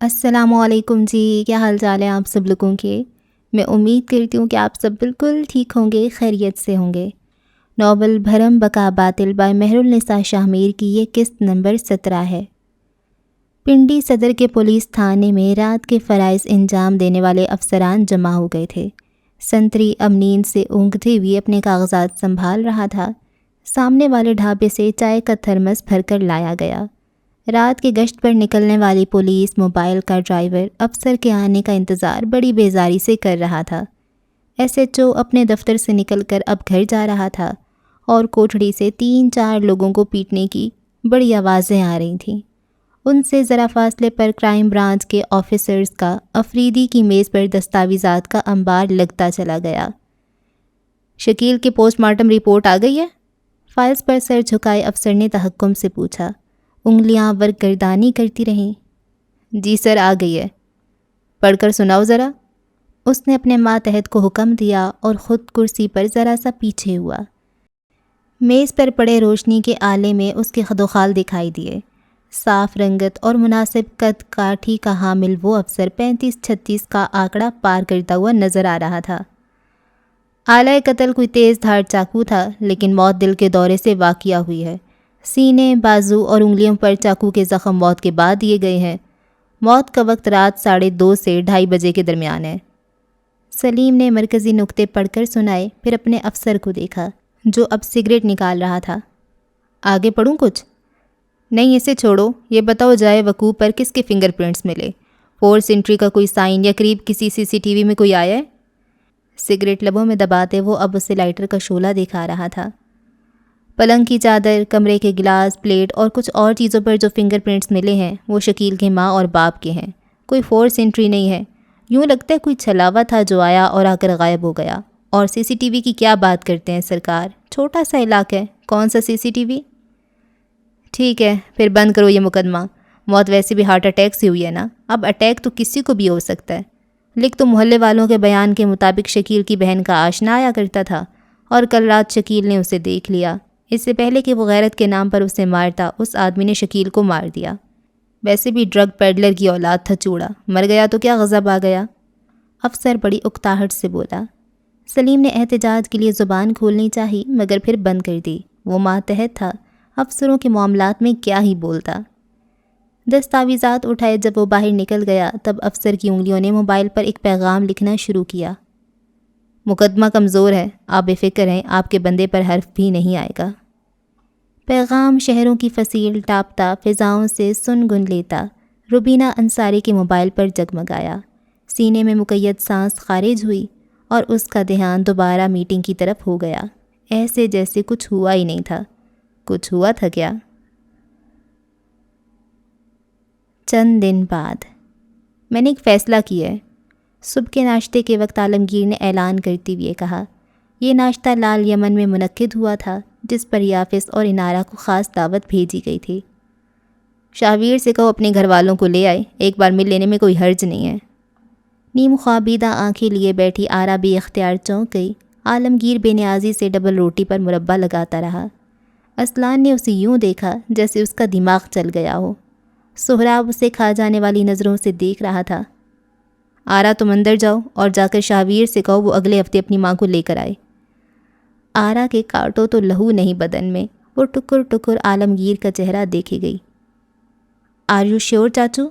السلام علیکم جی، کیا حال چال ہے آپ سب لوگوں کے؟ میں امید کرتی ہوں کہ آپ سب بالکل ٹھیک ہوں گے، خیریت سے ہوں گے۔ ناول بھرم بقا باطل بائی مہر النساء شاہ میر کی یہ قسط نمبر 17 ہے۔ پنڈی صدر کے پولیس تھانے میں رات کے فرائض انجام دینے والے افسران جمع ہو گئے تھے۔ سنتری اب نیند سے اونگتے ہوئے اپنے کاغذات سنبھال رہا تھا۔ سامنے والے ڈھابے سے چائے کا تھرمس بھر کر لایا گیا۔ رات کی گشت پر نکلنے والی پولیس موبائل کا ڈرائیور افسر کے آنے کا انتظار بڑی بیزاری سے کر رہا تھا۔ ایس ایچ او اپنے دفتر سے نکل کر اب گھر جا رہا تھا اور کوٹھڑی سے 3-4 لوگوں کو پیٹنے کی بڑی آوازیں آ رہی تھیں۔ ان سے ذرا فاصلے پر کرائم برانچ کے آفیسرز کا افریدی کی میز پر دستاویزات کا انبار لگتا چلا گیا۔ شکیل کی پوسٹ مارٹم رپورٹ آ گئی ہے؟ فائلز پر سر جھکائے افسر نے تحکم سے پوچھا۔ انگلیاں ورگردانی کرتی رہیں۔ جی سر، آ گئی ہے۔ پڑھ کر سناؤ ذرا۔ اس نے اپنے ماتحت کو حکم دیا اور خود کرسی پر ذرا سا پیچھے ہوا۔ میز پر پڑے روشنی کے آلے میں اس کے خد و خال دکھائی دیے۔ صاف رنگت اور مناسب قد کاٹھی کا حامل وہ افسر 35-36 کا آنکڑا پار کرتا ہوا نظر آ رہا تھا۔ آلۂ قتل کوئی تیز دھار چاقو تھا، لیکن موت دل کے دورے سے واقعہ ہوئی ہے۔ سینے، بازو اور انگلیوں پر چاقو کے زخم موت کے بعد دیے گئے ہیں۔ موت کا وقت رات 2:30 سے 2:30 بجے کے درمیان ہے۔ سلیم نے مرکزی نقطے پڑھ کر سنائے، پھر اپنے افسر کو دیکھا جو اب سگریٹ نکال رہا تھا۔ آگے پڑھوں کچھ؟ نہیں، اسے چھوڑو۔ یہ بتاؤ جائے وقوع پر کس کے فنگر پرنٹس ملے؟ فورس انٹری کا کوئی سائن یا قریب کسی CCTV میں کوئی آیا ہے؟ سگریٹ لبوں میں دباتے وہ اب اسے لائٹر کا شعلہ دکھا رہا تھا۔ پلنگ کی چادر، کمرے کے گلاس، پلیٹ اور کچھ اور چیزوں پر جو فنگر پرنٹس ملے ہیں وہ شکیل کے ماں اور باپ کے ہیں۔ کوئی فورس انٹری نہیں ہے۔ یوں لگتا ہے کوئی چھلاوا تھا جو آیا اور آ کر غائب ہو گیا۔ اور CCTV کی کیا بات کرتے ہیں سرکار، چھوٹا سا علاقہ ہے، کون سا CCTV؟ ٹھیک ہے، پھر بند کرو یہ مقدمہ۔ موت ویسے بھی ہارٹ اٹیک سے ہوئی ہے نا، اب اٹیک تو کسی کو بھی ہو سکتا ہے۔ لکھ تو محلے والوں کے بیان کے مطابق شکیل کی بہن کا آشنا آیا کرتا تھا اور کل رات شکیل نے اسے دیکھ لیا۔ اس سے پہلے کہ وہ غیرت کے نام پر اسے مارتا، اس آدمی نے شکیل کو مار دیا۔ ویسے بھی ڈرگ پیڈلر کی اولاد تھا چوڑا، مر گیا تو کیا غضب آ گیا؟ افسر بڑی اکتاہٹ سے بولا۔ سلیم نے احتجاج کے لیے زبان کھولنی چاہی مگر پھر بند کر دی۔ وہ ماتحت تھا، افسروں کے معاملات میں کیا ہی بولتا۔ دستاویزات اٹھائے جب وہ باہر نکل گیا تب افسر کی انگلیوں نے موبائل پر ایک پیغام لکھنا شروع کیا۔ مقدمہ کمزور ہے، آپ بے فکر ہیں، آپ کے بندے پر حرف بھی نہیں آئے گا۔ پیغام شہروں کی فصیل ٹاپتا فضاؤں سے سن گن لیتا روبینہ انصاری کے موبائل پر جگمگایا۔ سینے میں مقید سانس خارج ہوئی اور اس کا دھیان دوبارہ میٹنگ کی طرف ہو گیا، ایسے جیسے کچھ ہوا ہی نہیں تھا۔ کچھ ہوا تھا کیا؟ چند دن بعد میں نے ایک فیصلہ کیا ہے، صبح کے ناشتے کے وقت عالمگیر نے اعلان کرتے ہوئے کہا۔ یہ ناشتہ لال یمن میں منعقد ہوا تھا جس پر یافس اور انارہ کو خاص دعوت بھیجی گئی تھی۔ شاہویر سے کہو اپنے گھر والوں کو لے آئے، ایک بار مل لینے میں کوئی حرج نہیں ہے۔ نیم خوابیدہ آنکھیں لیے بیٹھی آرا بے اختیار چونک گئی۔ عالمگیر بے نیازی سے ڈبل روٹی پر مربع لگاتا رہا۔ اسلان نے اسے یوں دیکھا جیسے اس کا دماغ چل گیا ہو۔ سہراب اسے کھا جانے والی نظروں سے دیکھ رہا تھا۔ آرا تم اندر جاؤ اور جا کر شاہویر سے کہو وہ اگلے ہفتے اپنی ماں کو لے کر آئے۔ آرا کے کاٹو تو لہو نہیں بدن میں، وہ ٹکر ٹکر عالمگیر کا چہرہ دیکھے گئی۔ آر یو شیور چاچو؟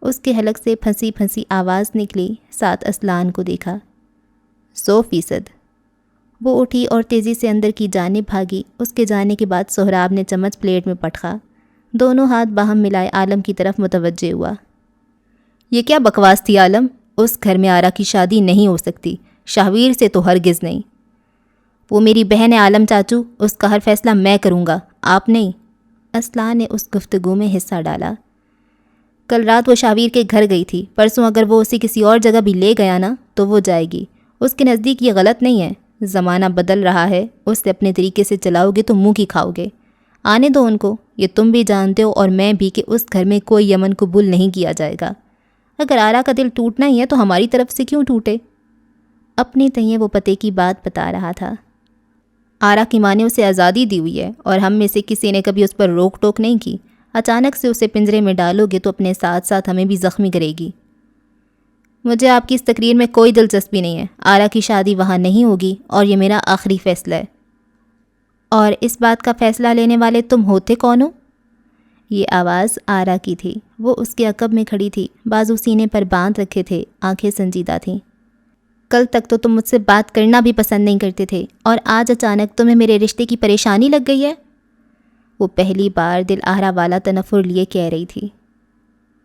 اس کے حلق سے پھنسی پھنسی آواز نکلی، ساتھ اسلان کو دیکھا۔ 100%۔ وہ اٹھی اور تیزی سے اندر کی جانب بھاگی۔ اس کے جانے کے بعد سہراب نے چمچ پلیٹ میں پٹخا، دونوں ہاتھ باہم ملائے عالم کی طرف متوجہ ہوا۔ یہ کیا بکواس تھی عالم؟ اس گھر میں آرا کی شادی نہیں ہو سکتی، شاہویر سے تو ہرگز نہیں۔ وہ میری بہن ہے عالم چاچو، اس کا ہر فیصلہ میں کروں گا، آپ نہیں۔ اسلان نے اس گفتگو میں حصہ ڈالا۔ کل رات وہ شاہویر کے گھر گئی تھی، پرسوں اگر وہ اسے کسی اور جگہ بھی لے گیا نا تو وہ جائے گی۔ اس کے نزدیک یہ غلط نہیں ہے، زمانہ بدل رہا ہے، اس سے اپنے طریقے سے چلاؤ گے تو منہ کی کھاؤ گے۔ آنے دو ان کو، یہ تم بھی جانتے ہو اور میں بھی کہ اس گھر میں کوئی یمن قبول نہیں کیا جائے گا۔ اگر آرا کا دل ٹوٹنا ہی ہے تو ہماری طرف سے کیوں ٹوٹے؟ اپنی تئیں وہ پتے کی بات بتا رہا تھا۔ آرا کی ماں نے اسے آزادی دی ہوئی ہے اور ہم میں سے کسی نے کبھی اس پر روک ٹوک نہیں کی۔ اچانک سے اسے پنجرے میں ڈالو گے تو اپنے ساتھ ساتھ ہمیں بھی زخمی کرے گی۔ مجھے آپ کی اس تقریر میں کوئی دلچسپی نہیں ہے۔ آرا کی شادی وہاں نہیں ہوگی اور یہ میرا آخری فیصلہ ہے۔ اور اس بات کا فیصلہ لینے والے تم ہوتے کون ہو؟ یہ آواز آرا کی تھی۔ وہ اس کے عقب میں کھڑی تھی، بازو سینے پر باندھ رکھے تھے، آنکھیں سنجیدہ تھیں۔ کل تک تو تم مجھ سے بات کرنا بھی پسند نہیں کرتے تھے اور آج اچانک تمہیں میرے رشتے کی پریشانی لگ گئی ہے؟ وہ پہلی بار دل آہرا والا تنفر لیے کہہ رہی تھی۔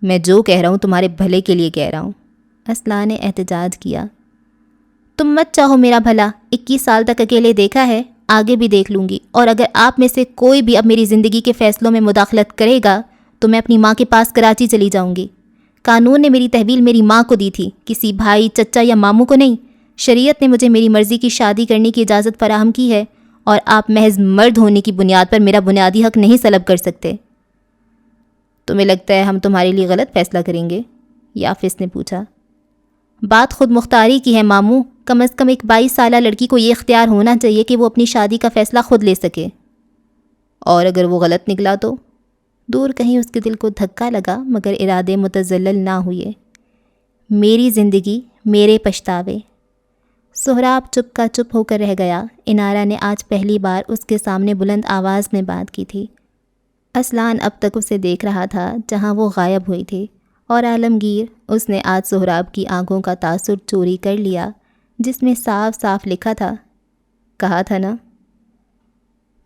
میں جو کہہ رہا ہوں تمہارے بھلے کے لیے کہہ رہا ہوں، اسلحہ نے احتجاج کیا۔ تم مت چاہو میرا بھلا، 21 سال تک اکیلے دیکھا ہے، آگے بھی دیکھ لوں گی، اور اگر آپ میں سے کوئی بھی اب میری زندگی کے فیصلوں میں مداخلت کرے گا تو میں اپنی ماں کے پاس کراچی چلی جاؤں گی۔ قانون نے میری تحویل میری ماں کو دی تھی، کسی بھائی، چچا یا ماموں کو نہیں۔ شریعت نے مجھے میری مرضی کی شادی کرنے کی اجازت فراہم کی ہے اور آپ محض مرد ہونے کی بنیاد پر میرا بنیادی حق نہیں سلب کر سکتے۔ تمہیں لگتا ہے ہم تمہارے لیے غلط فیصلہ کریں گے؟ یافس نے پوچھا۔ بات خود مختاری کی ہے ماموں، کم از کم ایک 22 سالہ لڑکی کو یہ اختیار ہونا چاہیے کہ وہ اپنی شادی کا فیصلہ خود لے سکے۔ اور اگر وہ غلط نکلا تو؟ دور کہیں اس کے دل کو دھکا لگا مگر ارادے متزلزل نہ ہوئے۔ میری زندگی، میرے پچھتاوے۔ سہراب چپ کا چپ ہو کر رہ گیا۔ انارا نے آج پہلی بار اس کے سامنے بلند آواز میں بات کی تھی۔ اسلان اب تک اسے دیکھ رہا تھا جہاں وہ غائب ہوئی تھی، اور عالمگیر، اس نے آج سہراب کی آنکھوں کا تاثر چوری کر لیا جس میں صاف صاف لکھا تھا، کہا تھا نا،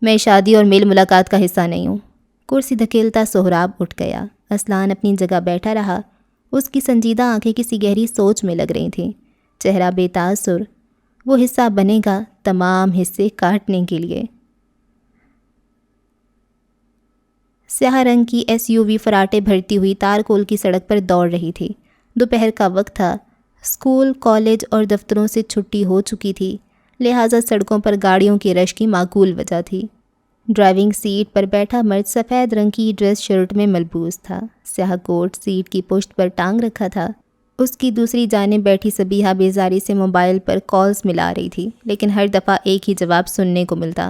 میں شادی اور میل ملاقات کا حصہ نہیں ہوں۔ کرسی دھکیلتا سہراب اٹھ گیا۔ اسلان اپنی جگہ بیٹھا رہا۔ اس کی سنجیدہ آنکھیں کسی گہری سوچ میں لگ رہی تھیں، چہرہ بے تاثر۔ وہ حصہ بنے گا تمام حصے کاٹنے کے لیے۔ سیاہ رنگ کی SUV فراٹے بھرتی ہوئی تارکول کی سڑک پر دوڑ رہی تھی۔ دوپہر کا وقت تھا، اسکول، کالج اور دفتروں سے چھٹی ہو چکی تھی، لہٰذا سڑکوں پر گاڑیوں کے رش کی معقول وجہ تھی۔ ڈرائیونگ سیٹ پر بیٹھا مرد سفید رنگ کی ڈریس شرٹ میں ملبوس تھا، سیاہ کوٹ سیٹ کی پشت پر ٹانگ رکھا تھا۔ اس کی دوسری جانب بیٹھی سبیحہ بیزاری سے موبائل پر کالز ملا رہی تھی، لیکن ہر دفعہ ایک ہی جواب سننے کو ملتا،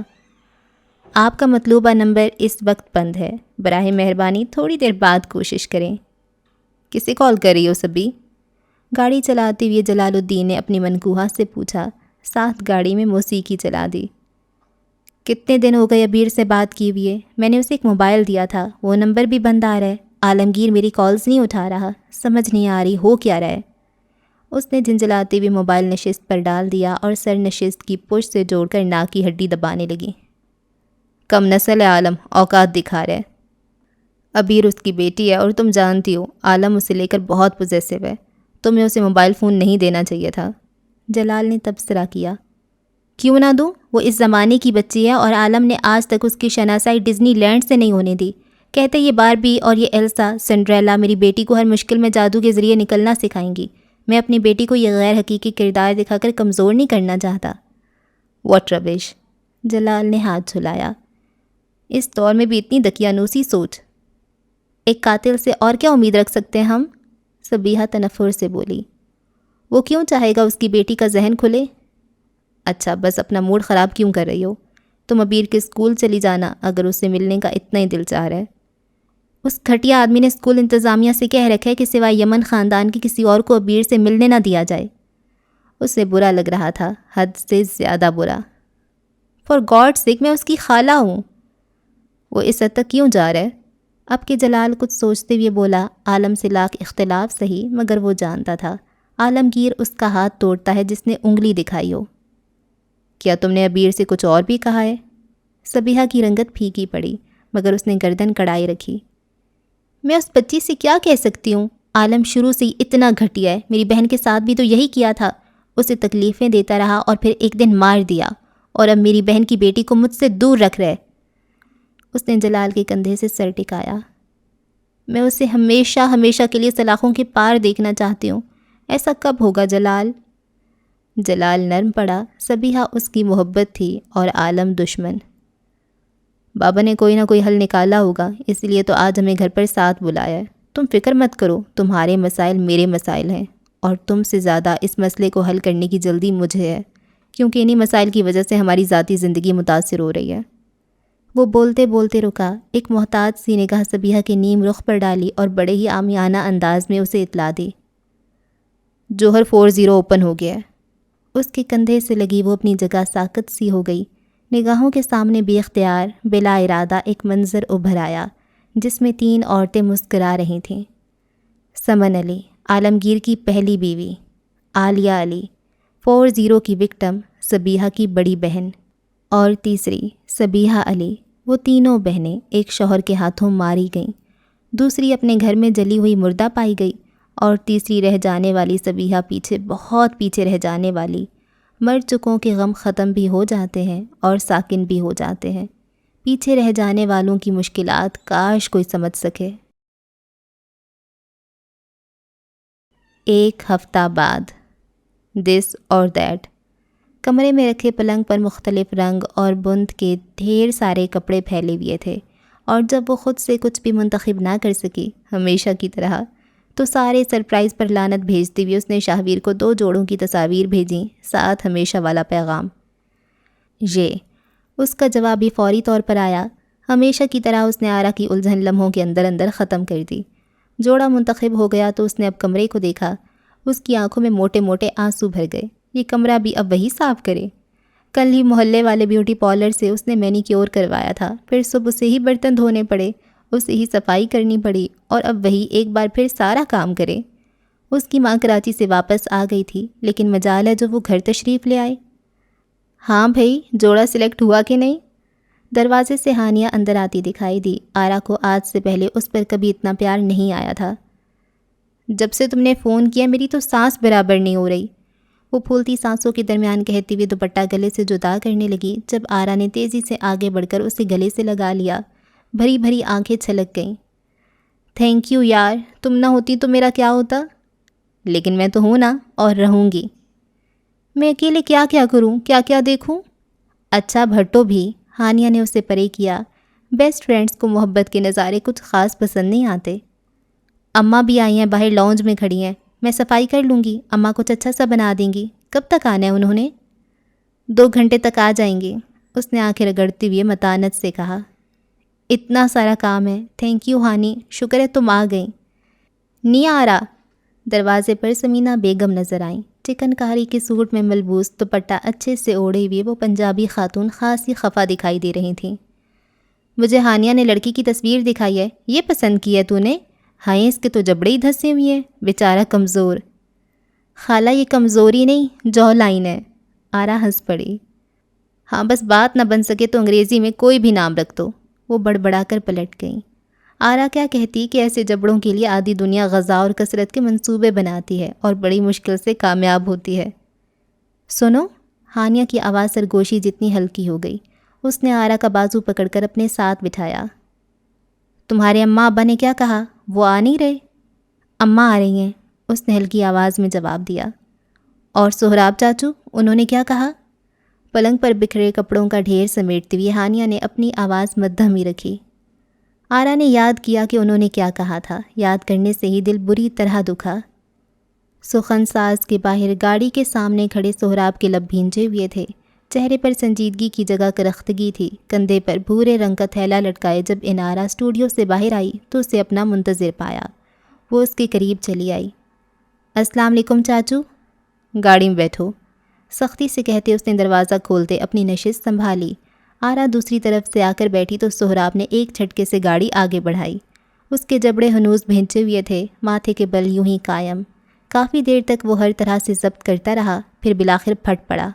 آپ کا مطلوبہ نمبر اس وقت بند ہے، براہ مہربانی تھوڑی دیر بعد کوشش کریں۔ کسے کال کر رہی ہو سبی؟ گاڑی چلاتے ہوئے جلال الدین نے اپنی منکوہہ سے پوچھا، ساتھ گاڑی میں موسیقی چلا دی۔ کتنے دن ہو گئے ابیر سے بات کی ہوئے؟ میں نے اسے ایک موبائل دیا تھا، وہ نمبر بھی بند آ رہا ہے۔ عالمگیر میری کالز نہیں اٹھا رہا، سمجھ نہیں آ رہی ہو کیا رہا ہے۔ اس نے جھنجھلاتے ہوئے موبائل نشست پر ڈال دیا اور سر نشست کی پشت سے جوڑ کر ناک کی ہڈی دبانے لگی۔ کم نسل ہے عالم، اوقات دکھا رہا ہے۔ ابیر اس کی بیٹی ہے اور تم جانتی ہو عالم اسے لے کر بہت پوزیسو ہے، تمہیں اسے موبائل فون نہیں دینا چاہیے تھا۔ جلال نے تبصرہ کیا۔ کیوں نہ دوں؟ وہ اس زمانے کی بچی ہے اور عالم نے آج تک اس کی شناسائی ڈزنی لینڈ سے نہیں ہونے دی۔ کہتے یہ باربی اور یہ ایلسا، سنڈریلا میری بیٹی کو ہر مشکل میں جادو کے ذریعے نکلنا سکھائیں گی۔ میں اپنی بیٹی کو یہ غیر حقیقی کردار دکھا کر کمزور نہیں کرنا چاہتا۔ واٹ ربش! جلال نے ہاتھ جھلایا۔ اس دور میں بھی اتنی دقیانوسی سوچ! ایک قاتل سے اور کیا امید رکھ سکتے ہیں ہم؟ سبیحہ تنفر سے بولی۔ وہ کیوں چاہے گا اس کی بیٹی کا ذہن کھلے؟ اچھا بس اپنا موڈ خراب کیوں کر رہی ہو؟ تم ابیر کے اسکول چلی جانا اگر اس سے ملنے کا اتنا ہی دل چاہ رہا ہے۔ اس گھٹیا آدمی نے اسکول انتظامیہ سے کہہ رکھا ہے کہ سوائے یمن خاندان کے کسی اور کو ابیر سے ملنے نہ دیا جائے۔ اسے برا لگ رہا تھا، حد سے زیادہ برا۔ فار گاڈ سیک میں اس کی خالہ ہوں۔ وہ اس حد تک کیوں جا رہا ہے؟ اب کہ جلال کچھ سوچتے ہوئے بولا، عالم سے لاکھ اختلاف سہی مگر وہ جانتا تھا عالمگیر اس کا ہاتھ توڑتا ہے جس نے انگلی دکھائی ہو۔ کیا تم نے ابیر سے کچھ اور بھی کہا ہے؟ سبیحہ کی رنگت پھیکی پڑی مگر اس نے گردن کڑائی رکھی۔ میں اس بچی سے کیا کہہ سکتی ہوں؟ عالم شروع سے ہی اتنا گھٹیا ہے، میری بہن کے ساتھ بھی تو یہی کیا تھا، اسے تکلیفیں دیتا رہا اور پھر ایک دن مار دیا، اور اب میری بہن کی بیٹی کو مجھ سے دور رکھ رہے۔ اس نے جلال کے کندھے سے سر ٹکایا۔ میں اسے ہمیشہ ہمیشہ کے لیے سلاخوں کے پار دیکھنا چاہتی ہوں۔ ایسا کب ہوگا جلال؟ جلال نرم پڑا، سبیحہ اس کی محبت تھی اور عالم دشمن۔ بابا نے کوئی نہ کوئی حل نکالا ہوگا، اس لیے تو آج ہمیں گھر پر ساتھ بلایا ہے۔ تم فکر مت کرو، تمہارے مسائل میرے مسائل ہیں، اور تم سے زیادہ اس مسئلے کو حل کرنے کی جلدی مجھے ہے، کیونکہ انہی مسائل کی وجہ سے ہماری ذاتی زندگی متاثر ہو رہی ہے۔ وہ بولتے بولتے رکا، ایک محتاط سی نگاہ صبیحہ کے نیم رخ پر ڈالی اور بڑے ہی عامیانہ انداز میں اسے اطلاع دی، جوہر 40 اوپن ہو گیا ہے۔ اس کے کندھے سے لگی وہ اپنی جگہ ساکت سی ہو گئی۔ نگاہوں کے سامنے بے اختیار بلا ارادہ ایک منظر ابھر آیا جس میں 3 عورتیں مسکرا رہی تھیں۔ سمن علی، عالمگیر کی پہلی بیوی، عالیہ علی، 40 کی وکٹم صبیحہ کی بڑی بہن، اور تیسری صبیحہ علی۔ وہ تینوں بہنیں ایک شوہر کے ہاتھوں ماری گئیں، دوسری اپنے گھر میں جلی ہوئی مردہ پائی گئی، اور تیسری رہ جانے والی صبیحہ پیچھے، بہت پیچھے رہ جانے والی۔ مر چکوں کے غم ختم بھی ہو جاتے ہیں اور ساکن بھی ہو جاتے ہیں، پیچھے رہ جانے والوں کی مشکلات کاش کوئی سمجھ سکے۔ 1 ہفتہ بعد، دس اور دیٹ۔ کمرے میں رکھے پلنگ پر مختلف رنگ اور بند کے ڈھیر سارے کپڑے پھیلے ہوئے تھے، اور جب وہ خود سے کچھ بھی منتخب نہ کر سکی ہمیشہ کی طرح، تو سارے سرپرائز پر لعنت بھیجتے ہوئے اس نے شاہویر کو 2 جوڑوں کی تصاویر بھیجیں، ساتھ ہمیشہ والا پیغام۔ یہ اس کا جواب بھی فوری طور پر آیا۔ ہمیشہ کی طرح اس نے آرا کی الجھن لمحوں کے اندر اندر ختم کر دی۔ جوڑا منتخب ہو گیا تو اس نے اب کمرے کو دیکھا۔ اس کی آنکھوں میں موٹے موٹے آنسو بھر گئے۔ یہ کمرہ بھی اب وہی صاف کرے؟ کل ہی محلے والے بیوٹی پارلر سے اس نے مینی کیور کروایا تھا، پھر صبح اسے ہی برتن دھونے پڑے، اسے ہی صفائی کرنی پڑی، اور اب وہی ایک بار پھر سارا کام کرے۔ اس کی ماں کراچی سے واپس آ گئی تھی، لیکن مجال ہے جو وہ گھر تشریف لے آئے۔ ہاں بھائی، جوڑا سلیکٹ ہوا کہ نہیں؟ دروازے سے ہانیہ اندر آتی دکھائی دی۔ آرا کو آج سے پہلے اس پر کبھی اتنا پیار نہیں آیا تھا۔ جب سے تم نے فون کیا میری تو سانس برابر نہیں ہو رہی، وہ پھولتی سانسوں کے درمیان کہتی ہوئی دوپٹہ گلے سے جدا کرنے لگی، جب آرا نے تیزی سے آگے بڑھ کر اسے گلے سے لگا لیا۔ بھری بھری آنکھیں چھلک گئیں۔ تھینک یو یار، تم نہ ہوتی تو میرا کیا ہوتا؟ لیکن میں تو ہوں نا، اور رہوں گی۔ میں اکیلے کیا کیا کروں، کیا کیا دیکھوں؟ اچھا بھٹو بھی، ہانیہ نے اسے پرے کیا۔ بیسٹ فرینڈز کو محبت کے نظارے کچھ خاص پسند نہیں آتے۔ اماں بھی آئی ہیں، باہر لاؤنج میں کھڑی ہیں، میں صفائی کر لوں گی، اماں کچھ اچھا سا بنا دیں گی۔ کب تک آنا ہے انہوں نے؟ 2 گھنٹے تک آ جائیں گے، اس نے آنکھیں رگڑتے ہوئے متانت سے کہا۔ اتنا سارا کام ہے، تھینک یو ہانی، شکر ہے تم آ گئیں۔ نہیں آ رہا۔ دروازے پر سمینہ بیگم نظر آئیں۔ چکن کاری کے سوٹ میں ملبوس دوپٹہ اچھے سے اوڑھے ہوئے وہ پنجابی خاتون خاصی خفا دکھائی دے رہی تھیں۔ مجھے ہانیہ نے لڑکی کی تصویر دکھائی ہے، یہ پسند کی ہے تو نے؟ ہائیں اس کے تو جبڑے ہی دھسے ہوئے ہیں، بیچارہ کمزور۔ خالہ یہ کمزوری نہیں، جو لائن ہے، آرا ہنس پڑی۔ ہاں بس بات نہ بن سکے تو انگریزی میں کوئی بھی نام رکھ دو، وہ بڑبڑا کر پلٹ گئیں۔ آرا کیا کہتی کہ ایسے جبڑوں کے لیے آدھی دنیا غذا اور کثرت کے منصوبے بناتی ہے اور بڑی مشکل سے کامیاب ہوتی ہے۔ سنو، ہانیہ کی آواز سرگوشی جتنی ہلکی ہو گئی۔ اس نے آرا کا بازو پکڑ کر اپنے ساتھ بٹھایا۔ تمہارے اماں ابا نے کیا کہا؟ وہ آ نہیں رہے؟ اماں آ رہی ہیں، اس نے ہلکی آواز میں جواب دیا۔ اور سہراب چاچو، انہوں نے کیا کہا؟ پلنگ پر بکھرے کپڑوں کا ڈھیر سمیٹتے ہوئے ہانیہ نے اپنی آواز مدھم ہی رکھی۔ آرا نے یاد کیا کہ انہوں نے کیا کہا تھا، یاد کرنے سے ہی دل بری طرح دکھا۔ سخن ساز کے باہر گاڑی کے سامنے کھڑے سہراب کے لب بھینجے ہوئے تھے، چہرے پر سنجیدگی کی جگہ کرختگی تھی، کندھے پر بھورے رنگ کا تھیلا لٹکائے جب انارا اسٹوڈیو سے باہر آئی تو اسے اپنا منتظر پایا۔ وہ اس کے قریب چلی آئی۔ السلام علیکم چاچو۔ گاڑی میں بیٹھو، سختی سے کہتے اس نے دروازہ کھولتے اپنی نشست سنبھالی۔ آرا دوسری طرف سے آ کر بیٹھی تو سہراب نے ایک جھٹکے سے گاڑی آگے بڑھائی۔ اس کے جبڑے ہنوز بھینچے ہوئے تھے، ماتھے کے بل یوں ہی قائم۔ کافی دیر تک وہ ہر طرح سے ضبط کرتا رہا، پھر بالآخر پھٹ پڑا۔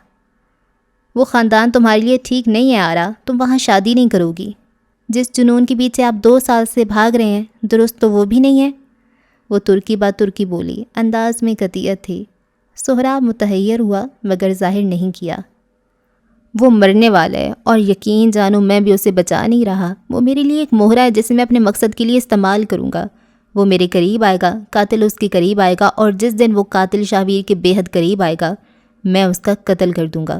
وہ خاندان تمہارے لیے ٹھیک نہیں ہے آرا، تم وہاں شادی نہیں کرو گی۔ جس جنون کے پیچھے آپ 2 سال سے بھاگ رہے ہیں، درست تو وہ بھی نہیں ہے۔ وہ ترکی بات ترکی بولی، انداز میں قطعیت تھی۔ سہراب متحیر ہوا مگر ظاہر نہیں کیا۔ وہ مرنے والا ہے اور یقین جانو میں بھی اسے بچا نہیں رہا۔ وہ میرے لیے ایک مہرہ ہے جسے میں اپنے مقصد کے لیے استعمال کروں گا۔ وہ میرے قریب آئے گا، قاتل اس کے قریب آئے گا، اور جس دن وہ قاتل شاہویر کے بے حد قریب آئے گا میں اس کا قتل کر دوں گا۔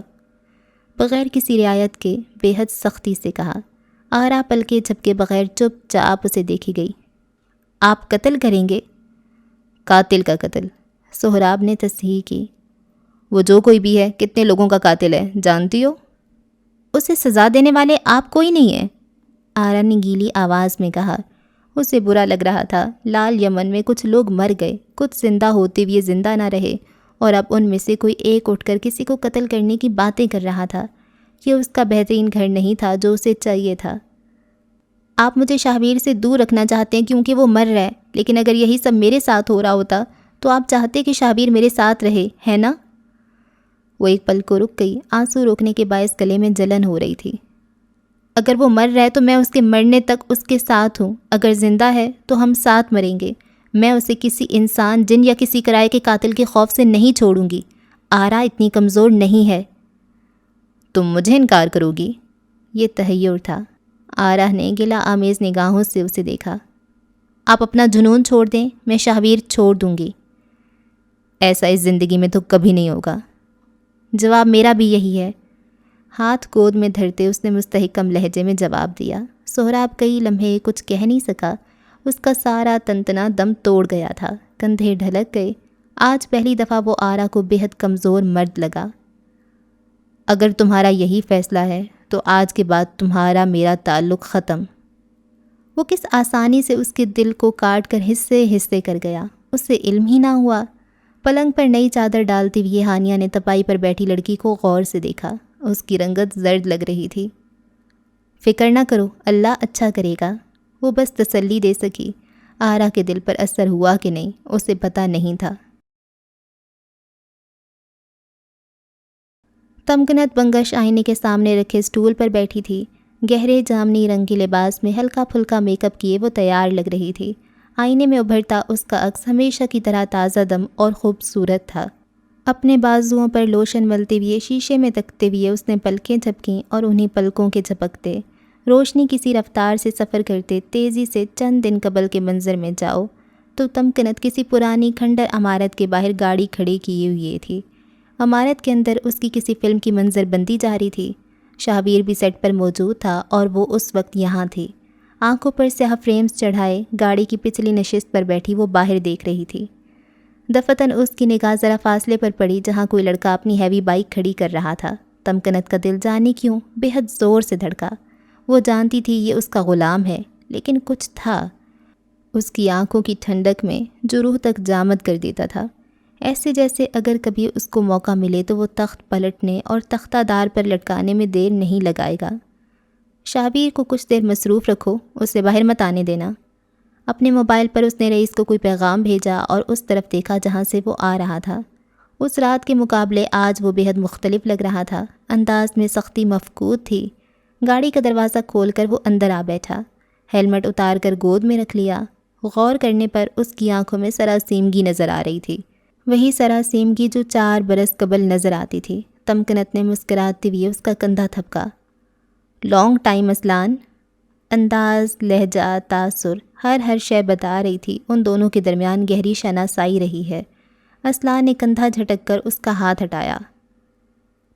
بغیر کسی رعایت کے بے حد سختی سے کہا۔ آرا پلکے جھپکے بغیر چپ چاپ اسے دیکھی گئی۔ آپ قتل کریں گے؟ قاتل کا قتل، سہراب نے تصحیح کی۔ وہ جو کوئی بھی ہے، کتنے لوگوں کا قاتل ہے جانتی ہو؟ اسے سزا دینے والے آپ کوئی نہیں ہیں۔ آرا نے گیلی آواز میں کہا۔ اسے برا لگ رہا تھا۔ لال یمن میں کچھ لوگ مر گئے، کچھ زندہ ہوتے ہوئے زندہ نہ رہے، اور اب ان میں سے کوئی ایک اٹھ کر کسی کو قتل کرنے کی باتیں کر رہا تھا۔ یہ اس کا بہترین گھر نہیں تھا جو اسے چاہیے تھا۔ آپ مجھے شاہویر سے دور رکھنا چاہتے ہیں کیونکہ وہ مر رہا ہے، لیکن اگر یہی سب میرے ساتھ ہو رہا ہوتا تو آپ چاہتے کہ شاہویر میرے ساتھ رہے، ہے نا؟ وہ ایک پل کو رک گئی۔ آنسو روکنے کے باعث گلے میں جلن ہو رہی تھی۔ اگر وہ مر رہا ہے تو میں اس کے مرنے تک اس کے ساتھ ہوں، اگر زندہ ہے تو ہم ساتھ مریں گے۔ میں اسے کسی انسان، جن یا کسی کرائے کے قاتل کے خوف سے نہیں چھوڑوں گی۔ آرا اتنی کمزور نہیں ہے۔ تم مجھے انکار کرو گی؟ یہ تحیر تھا۔ آرا نے گلہ آمیز نگاہوں سے اسے دیکھا۔ آپ اپنا جنون چھوڑ دیں، میں شاہویر چھوڑ دوں گی۔ ایسا اس زندگی میں تو کبھی نہیں ہوگا۔ جواب میرا بھی یہی ہے۔ ہاتھ گود میں دھرتے اس نے مستحکم لہجے میں جواب دیا۔ سہراب کئی لمحے کچھ کہہ نہیں سکا۔ اس کا سارا تنتنا دم توڑ گیا تھا، کندھے ڈھلک گئے۔ آج پہلی دفعہ وہ آرا کو بے حد کمزور مرد لگا۔ اگر تمہارا یہی فیصلہ ہے تو آج کے بعد تمہارا میرا تعلق ختم۔ وہ کس آسانی سے اس کے دل کو کاٹ کر حصے حصے کر گیا، اس سے علم ہی نہ ہوا۔ پلنگ پر نئی چادر ڈالتی ہوئی ہانیہ نے تپائی پر بیٹھی لڑکی کو غور سے دیکھا۔ اس کی رنگت زرد لگ رہی تھی۔ فکر نہ کرو، اللہ اچھا کرے گا، وہ بس تسلی دے سکی۔ آرا کے دل پر اثر ہوا کہ نہیں، اسے پتہ نہیں تھا۔ تمکنت بنگش آئینے کے سامنے رکھے اسٹول پر بیٹھی تھی۔ گہرے جامنی رنگ کے لباس میں ہلکا پھلکا میک اپ کیے وہ تیار لگ رہی تھی۔ آئینے میں ابھرتا اس کا عکس ہمیشہ کی طرح تازہ دم اور خوبصورت تھا۔ اپنے بازوؤں پر لوشن ملتے ہوئے شیشے میں تکتے ہوئے اس نے پلکیں جھپکیں اور انہیں پلکوں کے جھپکتے روشنی کسی رفتار سے سفر کرتے تیزی سے چند دن قبل کے منظر میں جاؤ تو تمکنت کسی پرانی کھنڈر عمارت کے باہر گاڑی کھڑی کیے ہوئے تھی۔ عمارت کے اندر اس کی کسی فلم کی منظر بندی جاری تھی۔ شاہویر بھی سیٹ پر موجود تھا اور وہ اس وقت یہاں تھی۔ آنکھوں پر سیاہ فریمز چڑھائے گاڑی کی پچھلی نشست پر بیٹھی وہ باہر دیکھ رہی تھی۔ دفتن اس کی نگاہ ذرا فاصلے پر پڑی جہاں کوئی لڑکا اپنی ہیوی بائک کھڑی کر رہا تھا۔ تمکنت کا دل جانے کیوں بے حد زور سے دھڑکا۔ وہ جانتی تھی یہ اس کا غلام ہے، لیکن کچھ تھا اس کی آنکھوں کی ٹھنڈک میں جو روح تک جامد کر دیتا تھا، ایسے جیسے اگر کبھی اس کو موقع ملے تو وہ تخت پلٹنے اور تختہ دار پر لٹکانے میں دیر نہیں لگائے گا۔ شاہویر کو کچھ دیر مصروف رکھو، اسے باہر مت آنے دینا۔ اپنے موبائل پر اس نے رئیس کو کوئی پیغام بھیجا اور اس طرف دیکھا جہاں سے وہ آ رہا تھا۔ اس رات کے مقابلے آج وہ بے حد مختلف لگ رہا تھا۔ انداز میں سختی مفقود تھی۔ گاڑی کا دروازہ کھول کر وہ اندر آ بیٹھا، ہیلمٹ اتار کر گود میں رکھ لیا۔ غور کرنے پر اس کی آنکھوں میں سراسیمگی نظر آ رہی تھی، وہی سراسیمگی جو 4 برس قبل نظر آتی تھی۔ تمکنت نے مسکراتے ہوئے اس کا کندھا تھپکا۔ Long time اسلان۔ انداز، لہجہ، تاثر، ہر شے بتا رہی تھی ان دونوں کے درمیان گہری شناسائی رہی ہے۔ اسلان نے کندھا جھٹک کر اس کا ہاتھ ہٹایا۔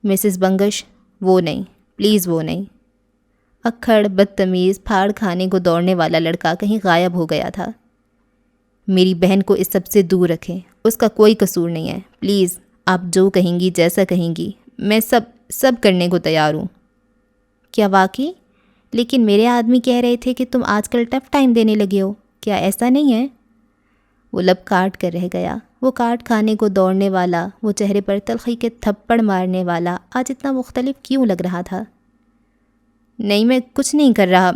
مسز بنگش، وہ نہیں، پلیز وہ نہیں۔ اکھڑ، بدتمیز، پھاڑ کھانے کو دوڑنے والا لڑکا کہیں غائب ہو گیا تھا۔ میری بہن کو اس سب سے دور رکھیں، اس کا کوئی قصور نہیں ہے، پلیز۔ آپ جو کہیں گی، جیسا کہیں گی، میں سب کرنے کو تیار ہوں۔ کیا واقعی؟ لیکن میرے آدمی کہہ رہے تھے کہ تم آج کل ٹف ٹائم دینے لگے ہو، کیا ایسا نہیں ہے؟ وہ لب کاٹ کر رہ گیا۔ وہ کاٹ کھانے کو دوڑنے والا، وہ چہرے پر تلخی کے تھپڑ مارنے والا آج اتنا مختلف کیوں لگ رہا تھا؟ نہیں، میں کچھ نہیں کر رہا،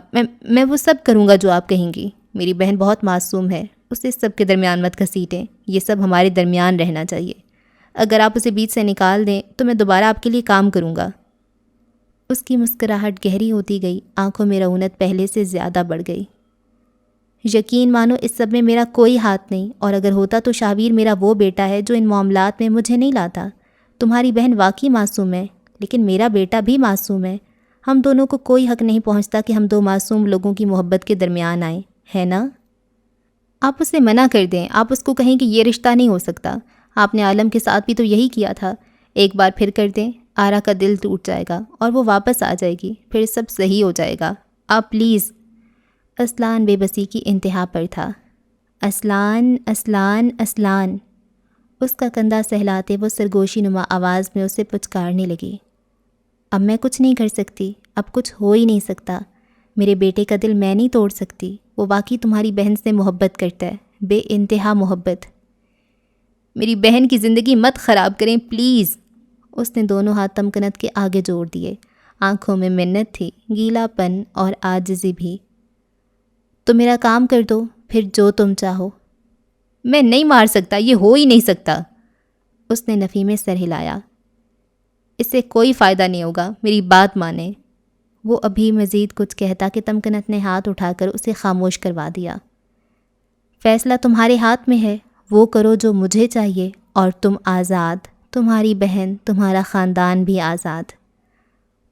میں وہ سب کروں گا جو آپ کہیں گی۔ میری بہن بہت معصوم ہے، اسے سب کے درمیان مت گھسیٹیں، یہ سب ہمارے درمیان رہنا چاہیے۔ اگر آپ اسے بیچ سے نکال دیں تو میں دوبارہ آپ کے لیے کام کروں گا۔ اس کی مسکراہٹ گہری ہوتی گئی، آنکھوں میں رعونت پہلے سے زیادہ بڑھ گئی۔ یقین مانو اس سب میں میرا کوئی ہاتھ نہیں، اور اگر ہوتا تو شاہویر میرا وہ بیٹا ہے جو ان معاملات میں مجھے نہیں لاتا۔ تمہاری بہن واقعی معصوم ہے، لیکن میرا بیٹا بھی معصوم ہے۔ ہم دونوں کو کوئی حق نہیں پہنچتا کہ ہم 2 معصوم لوگوں کی محبت کے درمیان آئیں، ہے نا؟ آپ اسے منع کر دیں، آپ اس کو کہیں کہ یہ رشتہ نہیں ہو سکتا۔ آپ نے عالم کے ساتھ بھی تو یہی کیا تھا۔ ایک بار پھر کر دیں، آرا کا دل ٹوٹ جائے گا اور وہ واپس آ جائے گی، پھر سب صحیح ہو جائے گا۔ آپ پلیز۔ اسلان بے بسی کی انتہا پر تھا۔ اسلان، اسلان، اسلان۔ اس کا کندھا سہلاتے وہ سرگوشی نما آواز میں اسے پچکارنے لگی۔ اب میں کچھ نہیں کر سکتی، اب کچھ ہو ہی نہیں سکتا۔ میرے بیٹے کا دل میں نہیں توڑ سکتی، وہ واقعی تمہاری بہن سے محبت کرتا ہے، بے انتہا محبت۔ میری بہن کی زندگی مت خراب کریں پلیز۔ اس نے دونوں ہاتھ تمکنت کے آگے جوڑ دیے، آنکھوں میں منت تھی، گیلا پن اور عاجزی بھی۔ تو میرا کام کر دو، پھر جو تم چاہو۔ میں نہیں مار سکتا، یہ ہو ہی نہیں سکتا۔ اس نے نفی میں سر ہلایا۔ اس سے کوئی فائدہ نہیں ہوگا، میری بات مانیں۔ وہ ابھی مزید کچھ کہتا کہ تمکنت نے ہاتھ اٹھا کر اسے خاموش کروا دیا۔ فیصلہ تمہارے ہاتھ میں ہے، وہ کرو جو مجھے چاہیے، اور تم آزاد، تمہاری بہن، تمہارا خاندان بھی آزاد۔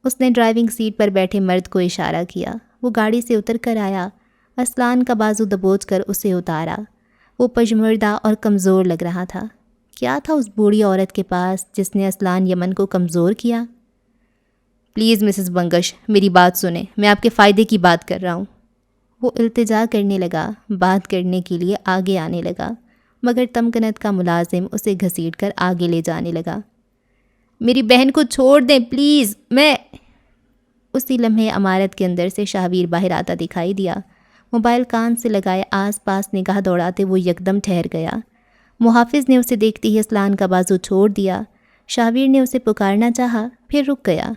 اس نے ڈرائیونگ سیٹ پر بیٹھے مرد کو اشارہ کیا۔ وہ گاڑی سے اتر کر آیا، اسلان کا بازو دبوچ کر اسے اتارا۔ وہ پژمردہ اور کمزور لگ رہا تھا۔ کیا تھا اس بوڑھی عورت کے پاس جس نے اسلان یمن کو کمزور کیا؟ پلیز مسز بنگش، میری بات سنیں، میں آپ کے فائدے کی بات کر رہا ہوں۔ وہ التجا کرنے لگا، بات کرنے کے لیے آگے آنے لگا، مگر تمکنت کا ملازم اسے گھسیٹ کر آگے لے جانے لگا۔ میری بہن کو چھوڑ دیں پلیز، میں… اسی لمحے عمارت کے اندر سے شاہویر باہر آتا دکھائی دیا۔ موبائل کان سے لگائے آس پاس نگاہ دوڑاتے وہ یکدم ٹھہر گیا۔ محافظ نے اسے دیکھتے ہی اسلان کا بازو چھوڑ دیا۔ شاہویر نے اسے پکارنا چاہا، پھر رک گیا۔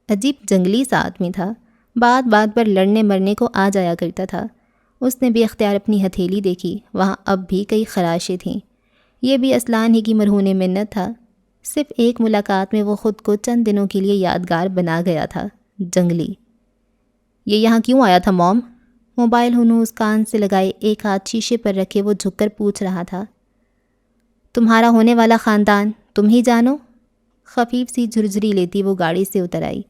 عجیب جنگلی سا آدمی تھا، بات بات پر لڑنے مرنے کو آ جایا کرتا تھا۔ اس نے بے اختیار اپنی ہتھیلی دیکھی، وہاں اب بھی کئی خراشیں تھیں۔ یہ بھی اسلان ہی کی مرہون منت تھا۔ صرف ایک ملاقات میں وہ خود کو چند دنوں کے لیے یادگار بنا گیا تھا۔ جنگلی۔ یہ یہاں کیوں آیا تھا موم؟ موبائل ہنوز کان سے لگائے ایک ہاتھ شیشے پر رکھے وہ جھک کر پوچھ رہا تھا۔ تمہارا ہونے والا خاندان تم ہی جانو؟ خفیف سی جھرجھری لیتی وہ گاڑی سے اتر آئی۔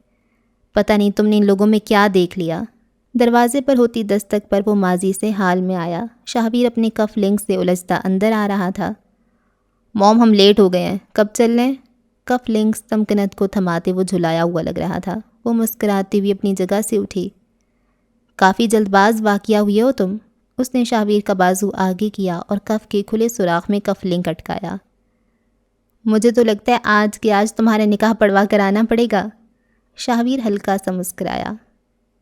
پتہ نہیں تم نے ان لوگوں میں کیا دیکھ لیا۔ دروازے پر ہوتی دستک پر وہ ماضی سے حال میں آیا۔ شاہویر اپنے کف لنک سے الجھتا اندر آ رہا تھا۔ موم ہم لیٹ ہو گئے ہیں، کب چل رہے ہیں؟ کف لنکس تمکنت کو تھماتے وہ جھلایا ہوا لگ رہا تھا۔ وہ مسکراتی ہوئی اپنی جگہ سے اٹھی۔ کافی جلد باز واقعہ ہوئے ہو تم۔ اس نے شاہویر کا بازو آگے کیا اور کف کے کھلے سوراخ میں کف لنک اٹکایا۔ مجھے تو لگتا ہے آج کے آج تمہارا نکاح پڑھوا کرانا پڑے گا۔ شاہویر ہلکا سا مسکرایا۔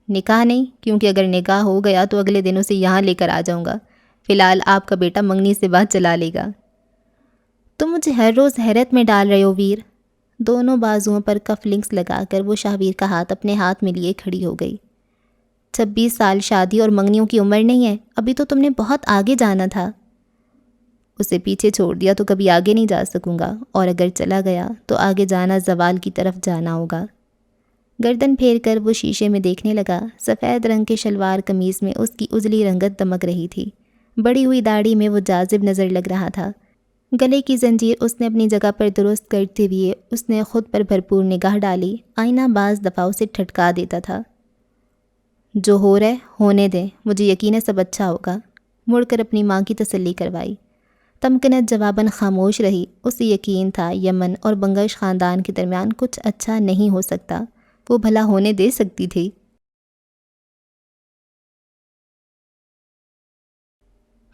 نکاح نہیں، کیونکہ اگر نکاح ہو گیا تو اگلے دن اسے یہاں لے کر آ جاؤں گا۔ فی الحال آپ کا بیٹا منگنی سے بات چلا لے گا۔ تم مجھے ہر روز حیرت میں ڈال رہے ہو ویر۔ دونوں بازوؤں پر کف لنکس لگا کر وہ شاہویر کا ہاتھ اپنے ہاتھ میں لیے کھڑی ہو گئی۔ 26 سال شادی اور منگنیوں کی عمر نہیں ہے، ابھی تو تم نے بہت آگے جانا تھا۔ اسے پیچھے چھوڑ دیا تو کبھی آگے نہیں جا سکوں گا، اور اگر چلا گیا تو آگے جانا زوال کی طرف جانا ہوگا۔ گردن پھیر کر وہ شیشے میں دیکھنے لگا۔ سفید رنگ کے شلوار قمیض میں اس کی اجلی رنگت دمک رہی تھی۔ بڑی ہوئی داڑھی میں وہ جاذب نظر لگ رہا تھا۔ گلے کی زنجیر اس نے اپنی جگہ پر درست کرتے ہوئے اس نے خود پر بھرپور نگاہ ڈالی۔ آئینہ بعض دفعہ اسے ٹھٹکا دیتا تھا۔ جو ہو رہا ہے ہونے دیں، مجھے یقین ہے سب اچھا ہوگا۔ مڑ کر اپنی ماں کی تسلی کروائی۔ تمکنت جواباً خاموش رہی۔ اسے یقین تھا یمن اور بنگش خاندان کے درمیان کچھ اچھا نہیں ہو سکتا، وہ بھلا ہونے دے سکتی تھی۔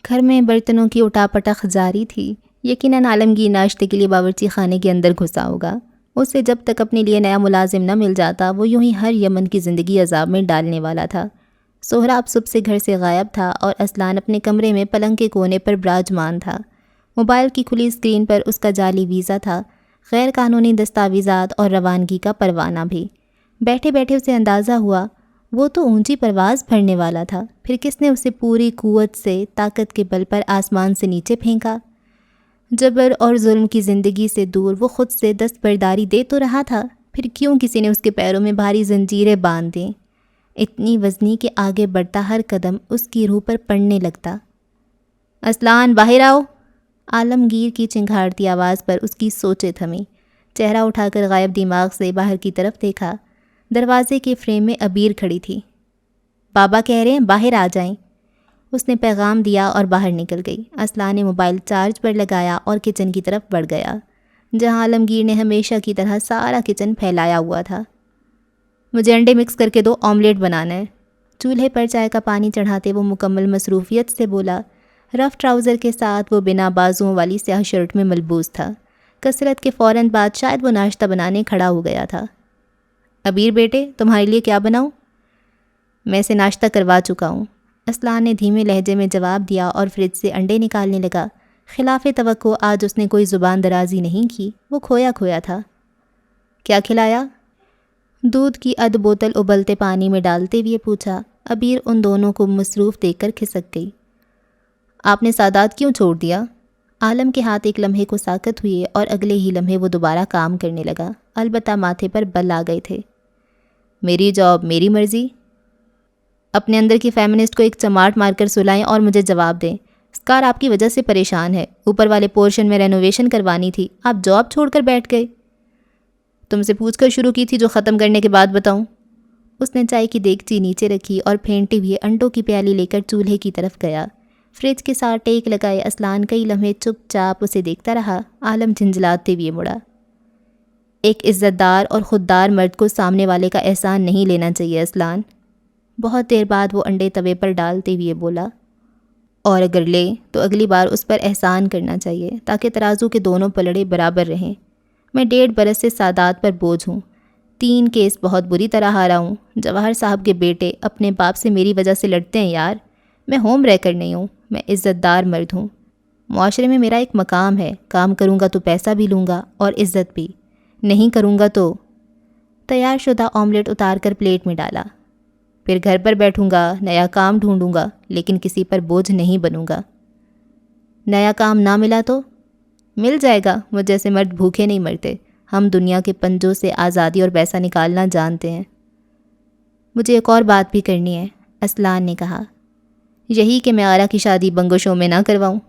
گھر میں برتنوں کی اٹھا پٹخ جاری تھی۔ یقیناً عالمگیر ناشتے کے لیے باورچی خانے کے اندر گھسا ہوگا۔ اسے جب تک اپنے لیے نیا ملازم نہ مل جاتا وہ یوں ہی ہر یمن کی زندگی عذاب میں ڈالنے والا تھا۔ سہراب صبح سے گھر سے غائب تھا اور اسلان اپنے کمرے میں پلنگ کے کونے پر براجمان تھا۔ موبائل کی کھلی اسکرین پر اس کا جعلی ویزا تھا، غیر قانونی دستاویزات اور روانگی کا پروانہ بھی۔ بیٹھے بیٹھے اسے اندازہ ہوا وہ تو اونچی پرواز بھرنے والا تھا، پھر کس نے اسے پوری قوت سے طاقت کے بل پر آسمان سے نیچے پھینکا؟ جبر اور ظلم کی زندگی سے دور وہ خود سے دستبرداری دے تو رہا تھا، پھر کیوں کسی نے اس کے پیروں میں بھاری زنجیریں باندھ دیں؟ اتنی وزنی کہ آگے بڑھتا ہر قدم اس کی روح پر پڑنے لگتا۔ اسلان باہر آؤ! عالمگیر کی چنگھاڑتی آواز پر اس کی سوچیں تھمیں۔ چہرہ اٹھا کر غائب دماغ سے باہر کی طرف دیکھا۔ دروازے کے فریم میں عبیر کھڑی تھی۔ بابا کہہ رہے ہیں باہر آ جائیں۔ اس نے پیغام دیا اور باہر نکل گئی۔ اسلان نے موبائل چارج پر لگایا اور کچن کی طرف بڑھ گیا، جہاں عالمگیر نے ہمیشہ کی طرح سارا کچن پھیلایا ہوا تھا۔ مجھے انڈے مکس کر کے دو، آملیٹ بنانا ہے۔ چولہے پر چائے کا پانی چڑھاتے وہ مکمل مصروفیت سے بولا۔ رف ٹراؤزر کے ساتھ وہ بنا بازوؤں والی سیاہ شرٹ میں ملبوس تھا۔ کثرت کے فوراً بعد شاید وہ ناشتہ بنانے کھڑا ہو گیا تھا۔ عبیر بیٹے، تمہارے لیے کیا بناؤں؟ میں اسے ناشتہ کروا چکا ہوں، اسلان نے دھیمے لہجے میں جواب دیا اور فریج سے انڈے نکالنے لگا۔ خلاف توقع آج اس نے کوئی زبان درازی نہیں کی، وہ کھویا کھویا تھا۔ کیا کھلایا؟ دودھ کی ادھ بوتل ابلتے پانی میں ڈالتے ہوئے پوچھا۔ عبیر ان دونوں کو مصروف دیکھ کر کھسک گئی۔ آپ نے سادات کیوں چھوڑ دیا؟ عالم کے ہاتھ ایک لمحے کو ساکت ہوئے اور اگلے ہی لمحے وہ دوبارہ کام کرنے لگا، البتہ ماتھے پر بل آ گئے تھے۔ میری جاب میری مرضی؟ اپنے اندر کی فیمنسٹ کو ایک چماٹ مار کر سلائیں اور مجھے جواب دیں۔ اسکار آپ کی وجہ سے پریشان ہے، اوپر والے پورشن میں رینوویشن کروانی تھی، آپ جاب چھوڑ کر بیٹھ گئے۔ تم سے پوچھ کر شروع کی تھی، جو ختم کرنے کے بعد بتاؤں؟ اس نے چائے کی دیگچی نیچے رکھی اور پھینٹے ہوئے انڈوں کی پیالی لے کر چولہے کی طرف گیا۔ فریج کے ساتھ ٹیک لگائے اسلان کئی لمحے چپ چاپ اسے دیکھتا رہا۔ عالم جھنجھلاتے ہوئے مڑا۔ ایک عزت دار اور خوددار مرد کو سامنے والے کا احسان نہیں لینا چاہیے اسلان۔ بہت دیر بعد وہ انڈے توے پر ڈالتے ہوئے بولا، اور اگر لے تو اگلی بار اس پر احسان کرنا چاہیے تاکہ ترازو کے دونوں پلڑے برابر رہیں۔ میں 1.5 برس سے سادات پر بوجھ ہوں، 3 کیس بہت بری طرح ہارا ہوں۔ جواہر صاحب کے بیٹے اپنے باپ سے میری وجہ سے لڑتے ہیں یار۔ میں ہوم ریکر نہیں ہوں، میں عزت دار مرد ہوں۔ معاشرے میں میرا ایک مقام ہے، کام کروں گا تو پیسہ بھی لوں گا اور عزت بھی، نہیں کروں گا تو… تیار شدہ آملیٹ اتار کر پلیٹ میں ڈالا۔ پھر گھر پر بیٹھوں گا، نیا کام ڈھونڈوں گا، لیکن کسی پر بوجھ نہیں بنوں گا۔ نیا کام نہ ملا تو؟ مل جائے گا، مجھ جیسے مرد بھوکے نہیں مرتے، ہم دنیا کے پنجوں سے آزادی اور پیسہ نکالنا جانتے ہیں۔ مجھے ایک اور بات بھی کرنی ہے، اسلان نے کہا۔ یہی کہ میں آرا کی شادی بنگو شو میں نہ کرواؤں۔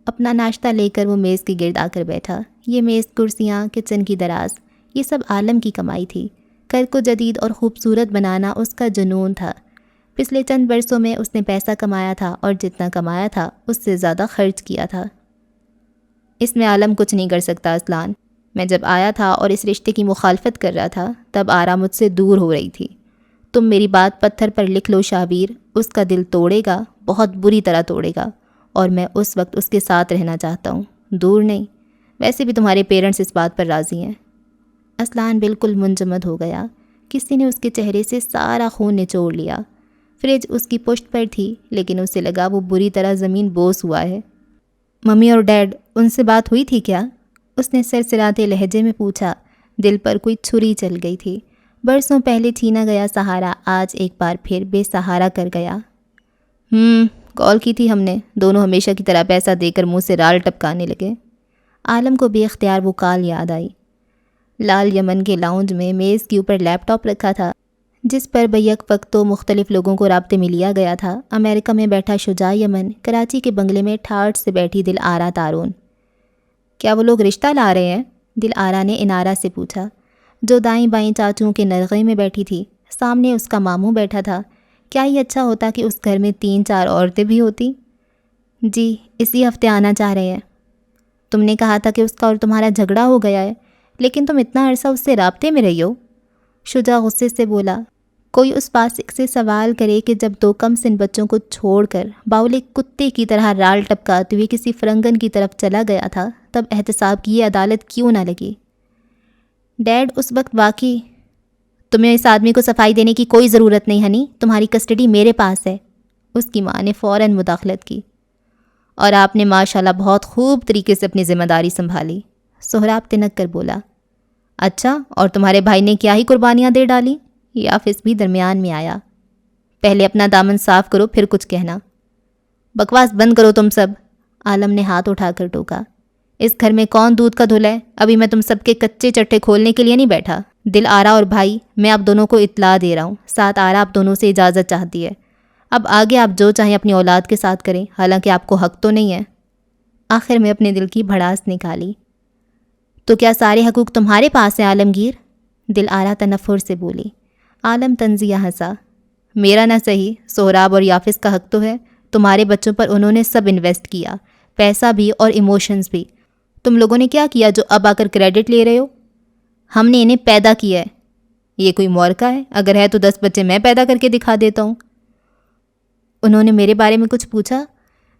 اپنا ناشتہ لے کر وہ میز کے گرد آ کر بیٹھا۔ یہ میز، کرسیاں، کچن کی دراز، یہ سب عالم کی کمائی تھی۔ گھر کو جدید اور خوبصورت بنانا اس کا جنون تھا۔ پچھلے چند برسوں میں اس نے پیسہ کمایا تھا اور جتنا کمایا تھا اس سے زیادہ خرچ کیا تھا۔ اس میں عالم کچھ نہیں کر سکتا اسلان۔ میں جب آیا تھا اور اس رشتے کی مخالفت کر رہا تھا تب آرا مجھ سے دور ہو رہی تھی۔ تم میری بات پتھر پر لکھ لو شابیر، اس کا دل توڑے گا، بہت بری طرح توڑے گا، اور میں اس وقت اس کے ساتھ رہنا چاہتا ہوں، دور نہیں۔ ویسے بھی تمہارے پیرنٹس اس بات پر راضی ہیں۔ اسلان بالکل منجمد ہو گیا۔ کسی نے اس کے چہرے سے سارا خون نچوڑ لیا۔ فریج اس کی پشت پر تھی، لیکن اسے لگا وہ بری طرح زمین بوس ہوا ہے۔ ممی اور ڈیڈ، ان سے بات ہوئی تھی کیا؟ اس نے سرسراتے لہجے میں پوچھا۔ دل پر کوئی چھری چل گئی تھی۔ برسوں پہلے چھینا گیا سہارا آج ایک بار پھر بے سہارا کر گیا۔ کال کی تھی ہم نے، دونوں ہمیشہ کی طرح پیسہ دے کر منہ سے رال ٹپکانے لگے۔ عالم کو بے اختیار وہ کال یاد آئی۔ لال یمن کے لاؤنج میں میز کے اوپر لیپ ٹاپ رکھا تھا جس پر بیک وقت تو مختلف لوگوں کو رابطے میں لیا گیا تھا۔ امریکہ میں بیٹھا شجاع یمن، کراچی کے بنگلے میں ٹھاٹھ سے بیٹھی دل آرا تارون۔ کیا وہ لوگ رشتہ لا رہے ہیں؟ دل آرا نے انارا سے پوچھا، جو دائیں بائیں چاچوں کے نرغے میں بیٹھی تھی۔ سامنے اس کا ماموں بیٹھا تھا۔ کیا یہ اچھا ہوتا کہ اس گھر میں 3-4 عورتیں بھی ہوتی؟ جی، اسی ہفتے آنا چاہ رہے ہیں۔ تم نے کہا تھا کہ اس کا اور تمہارا جھگڑا ہو گیا ہے، لیکن تم اتنا عرصہ اس سے رابطے میں رہی ہو۔ شجاع غصے سے بولا۔ کوئی اس فاسق سے سوال کرے کہ جب 2 کم سن بچوں کو چھوڑ کر باولے کتے کی طرح رال ٹپکاتے ہوئے کسی فرنگن کی طرف چلا گیا تھا تب احتساب کی یہ عدالت کیوں نہ لگی؟ ڈیڈ، اس وقت واقعی… تمہیں اس آدمی کو صفائی دینے کی کوئی ضرورت نہیں ہنی، تمہاری کسٹڈی میرے پاس ہے، اس کی ماں نے فوراً مداخلت کی۔ اور آپ نے ماشاءاللہ بہت خوب طریقے سے اپنی ذمہ داری سنبھالی، سہراب تنک کر بولا۔ اچھا، اور تمہارے بھائی نے کیا ہی قربانیاں دے ڈالی؟ یافس بھی درمیان میں آیا۔ پہلے اپنا دامن صاف کرو پھر کچھ کہنا۔ بکواس بند کرو تم سب، عالم نے ہاتھ اٹھا کر ٹوکا۔ اس گھر میں کون دودھ کا دھلا ہے؟ ابھی میں تم سب کے کچے چٹھے کھولنے کے لیے نہیں بیٹھا۔ دل آرا اور بھائی، میں آپ دونوں کو اطلاع دے رہا ہوں، ساتھ آرا آپ دونوں سے اجازت چاہتی ہے۔ اب آگے آپ جو چاہیں اپنی اولاد کے ساتھ کریں، حالانکہ آپ کو حق تو نہیں ہے۔ آخر میں اپنے دل کی بھڑاس نکالی۔ تو کیا سارے حقوق تمہارے پاس ہیں عالمگیر؟ دل آرا تنفر سے بولی۔ عالم طنزیہ ہنسا۔ میرا نہ صحیح، سہراب اور یافس کا حق تو ہے، تمہارے بچوں پر انہوں نے سب انویسٹ کیا، پیسہ بھی اور ایموشنز بھی۔ تم لوگوں نے کیا کیا جو اب آ کر کریڈٹ لے رہے ہو؟ ہم نے انہیں پیدا کیا ہے۔ یہ کوئی مورکا ہے؟ اگر ہے تو 10 بچے میں پیدا کر کے دکھا دیتا ہوں۔ انہوں نے میرے بارے میں کچھ پوچھا؟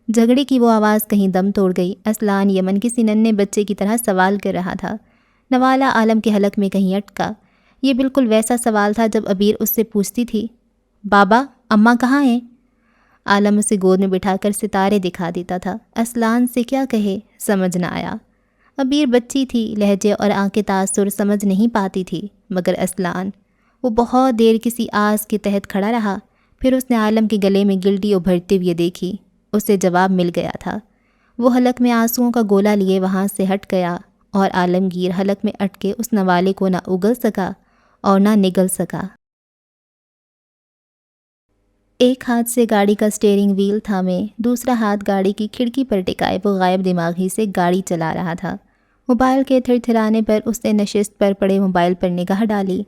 جھگڑے کی وہ آواز کہیں دم توڑ گئی۔ اسلان یمن کسی ننھے بچے کی طرح سوال کر رہا تھا۔ نوالہ عالم کے حلق میں کہیں اٹکا۔ یہ بالکل ویسا سوال تھا جب عبیر اس سے پوچھتی تھی، بابا اماں کہاں ہیں؟ عالم اسے گود میں بٹھا کر ستارے دکھا دیتا تھا۔ اصلان سے کیا کہے، سمجھ نہ آیا۔ عبیر بچی تھی، لہجے اور آنکھیں تاثر سمجھ نہیں پاتی تھی، مگر اصلان وہ بہت دیر کسی آس کے تحت کھڑا رہا۔ پھر اس نے عالم کے گلے میں گلٹی ابھرتے ہوئے دیکھی۔ اسے جواب مل گیا تھا۔ وہ حلق میں آنسوؤں کا گولا لیے وہاں سے ہٹ گیا اور عالمگیر حلق میں اٹکے اس نوالے کو نہ اگل سکا اور نہ نگل سکا۔ ایک ہاتھ سے گاڑی کا سٹیئرنگ وہیل تھامے، دوسرا ہاتھ گاڑی کی کھڑکی پر ٹکائے وہ غائب دماغی سے گاڑی چلا رہا تھا۔ موبائل کے تھرتھرانے پر اس نے نشست پر پڑے موبائل پر نگاہ ڈالی۔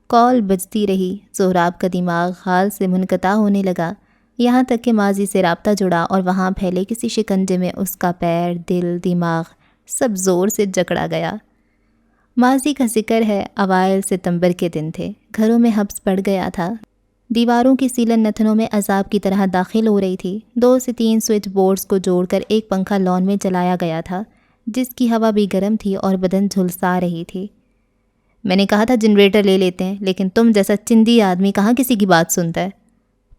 کال بجتی رہی۔ سہراب کا دماغ حال سے منقطع ہونے لگا، یہاں تک کہ ماضی سے رابطہ جڑا اور وہاں پھیلے کسی شکنجے میں اس کا پیر، دل، دماغ سب زور سے جکڑا گیا۔ ماضی کا ذکر ہے، اوائل ستمبر کے دن تھے۔ گھروں میں حبس پڑ گیا تھا۔ دیواروں کی سیلن نتنوں میں عذاب کی طرح داخل ہو رہی تھی۔ 2 سے 3 سوئچ بورڈز کو جوڑ کر ایک پنکھا لان میں چلایا گیا تھا، جس کی ہوا بھی گرم تھی اور بدن جھلسا رہی تھی۔ میں نے کہا تھا جنریٹر لے لیتے ہیں، لیکن تم جیسا چندی آدمی کہاں کسی کی بات سنتا ہے۔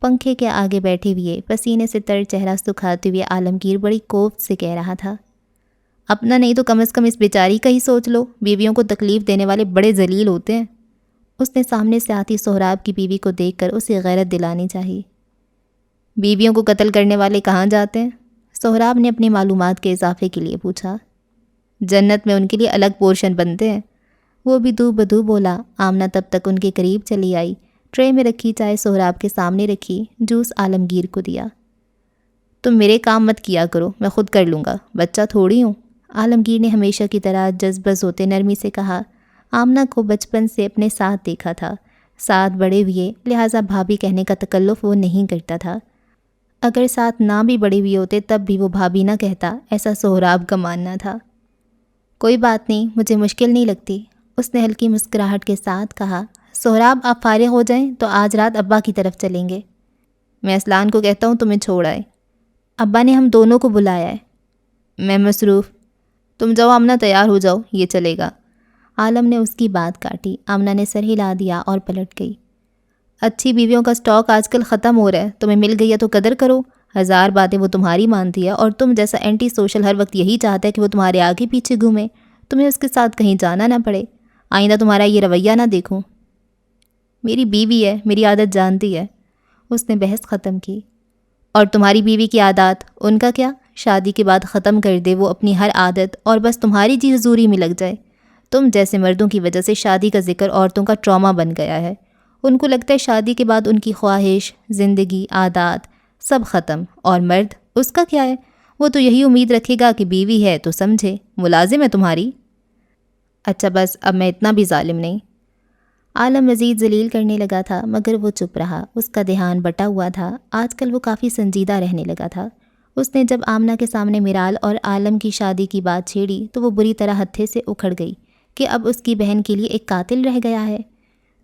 پنکھے کے آگے بیٹھے ہوئے پسینے سے تر چہرہ سکھاتے ہوئے عالمگیر بڑی کوفت سے کہہ رہا تھا، اپنا نہیں تو کم از کم اس بیچاری کا ہی سوچ لو، بیویوں کو تکلیف دینے والے بڑے ذلیل ہوتے ہیں۔ اس نے سامنے سے آتی سہراب کی بیوی کو دیکھ کر اسے غیرت دلانی چاہی۔ بیویوں کو قتل کرنے والے کہاں جاتے ہیں؟ سہراب نے اپنی معلومات کے اضافے کے لیے پوچھا۔ جنت میں ان کے لیے الگ پورشن بنتے ہیں، وہ بھی دو بدو بولا۔ آمنہ تب تک ان کے قریب چلی آئی، ٹرے میں رکھی چائے سہراب کے سامنے رکھی، جوس عالمگیر کو دیا۔ تم میرے کام مت کیا کرو، میں خود کر لوں گا، بچہ تھوڑی ہوں۔ عالمگیر نے ہمیشہ کی طرح جذبز ہوتے نرمی سے کہا۔ آمنہ کو بچپن سے اپنے ساتھ دیکھا تھا، ساتھ بڑے ہوئے، لہٰذا بھابھی کہنے کا تکلف وہ نہیں کرتا تھا۔ اگر ساتھ نہ بھی بڑے ہوئے ہوتے تب بھی وہ بھابھی نہ کہتا، ایسا سہراب کا ماننا تھا۔ کوئی بات نہیں، مجھے مشکل نہیں لگتی، اس نے ہلکی مسکراہٹ کے ساتھ کہا۔ سہراب آپ فارغ ہو جائیں تو آج رات ابا کی طرف چلیں گے۔ میں اصلان کو کہتا ہوں تمہیں چھوڑ آئے، ابا نے ہم دونوں کو بلایا ہے۔ میں مصروف، تم جاؤ آمنہ، تیار ہو جاؤ، یہ چلے گا۔ عالم نے اس کی بات کاٹی۔ آمنہ نے سر ہلا دیا اور پلٹ گئی۔ اچھی بیویوں کا سٹاک آج کل ختم ہو رہا ہے، تمہیں مل گئی ہے تو قدر کرو۔ 1000 باتیں وہ تمہاری مانتی ہے، اور تم جیسا اینٹی سوشل ہر وقت یہی چاہتا ہے کہ وہ تمہارے آگے پیچھے گھومے، تمہیں اس کے ساتھ کہیں جانا نہ پڑے۔ آئندہ تمہارا یہ رویہ نہ دیکھوں۔ میری بیوی ہے، میری عادت جانتی ہے، اس نے بحث ختم کی۔ اور تمہاری بیوی کی عادات، ان کا کیا؟ شادی کے بعد ختم کر دے وہ اپنی ہر عادت اور بس تمہاری جی حضوری میں لگ جائے۔ تم جیسے مردوں کی وجہ سے شادی کا ذکر عورتوں کا ٹراما بن گیا ہے۔ ان کو لگتا ہے شادی کے بعد ان کی خواہش، زندگی، عادات سب ختم، اور مرد، اس کا کیا ہے؟ وہ تو یہی امید رکھے گا کہ بیوی ہے تو سمجھے، ملازم ہے تمہاری۔ اچھا بس، اب میں اتنا بھی ظالم نہیں۔ عالم مزید ذلیل کرنے لگا تھا، مگر وہ چپ رہا۔ اس کا دھیان بٹا ہوا تھا۔ آج کل وہ کافی سنجیدہ رہنے لگا تھا۔ اس نے جب آمنہ کے سامنے میرال اور عالم کی شادی کی بات چھیڑی تو وہ بری طرح ہتھے سے اکھڑ گئی کہ اب اس کی بہن کے لیے ایک قاتل رہ گیا ہے۔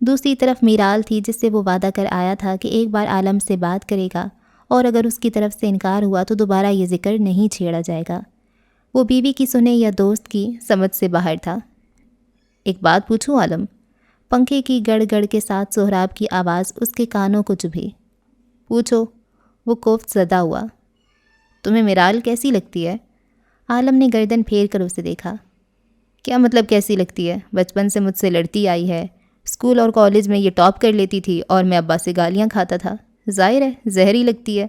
دوسری طرف میرال تھی، جس سے وہ وعدہ کر آیا تھا کہ ایک بار عالم سے بات کرے گا، اور اگر اس کی طرف سے انکار ہوا تو دوبارہ یہ ذکر نہیں چھیڑا جائے گا۔ وہ بیوی کی سنے یا دوست کی سمجھ سے باہر تھا۔ ایک بات پوچھوں عالم؟ پنکھے کی گڑ گڑ کے ساتھ سہراب کی آواز اس کے کانوں کو چبھی۔ پوچھو، وہ کوفت زدہ ہوا۔ تمہیں میرال کیسی لگتی ہے؟ عالم نے گردن پھیر کر اسے دیکھا۔ کیا مطلب کیسی لگتی ہے؟ بچپن سے مجھ سے لڑتی آئی ہے، اسکول اور کالج میں یہ ٹاپ کر لیتی تھی اور میں ابا سے گالیاں کھاتا تھا۔ ظاہر ہے زہری لگتی ہے۔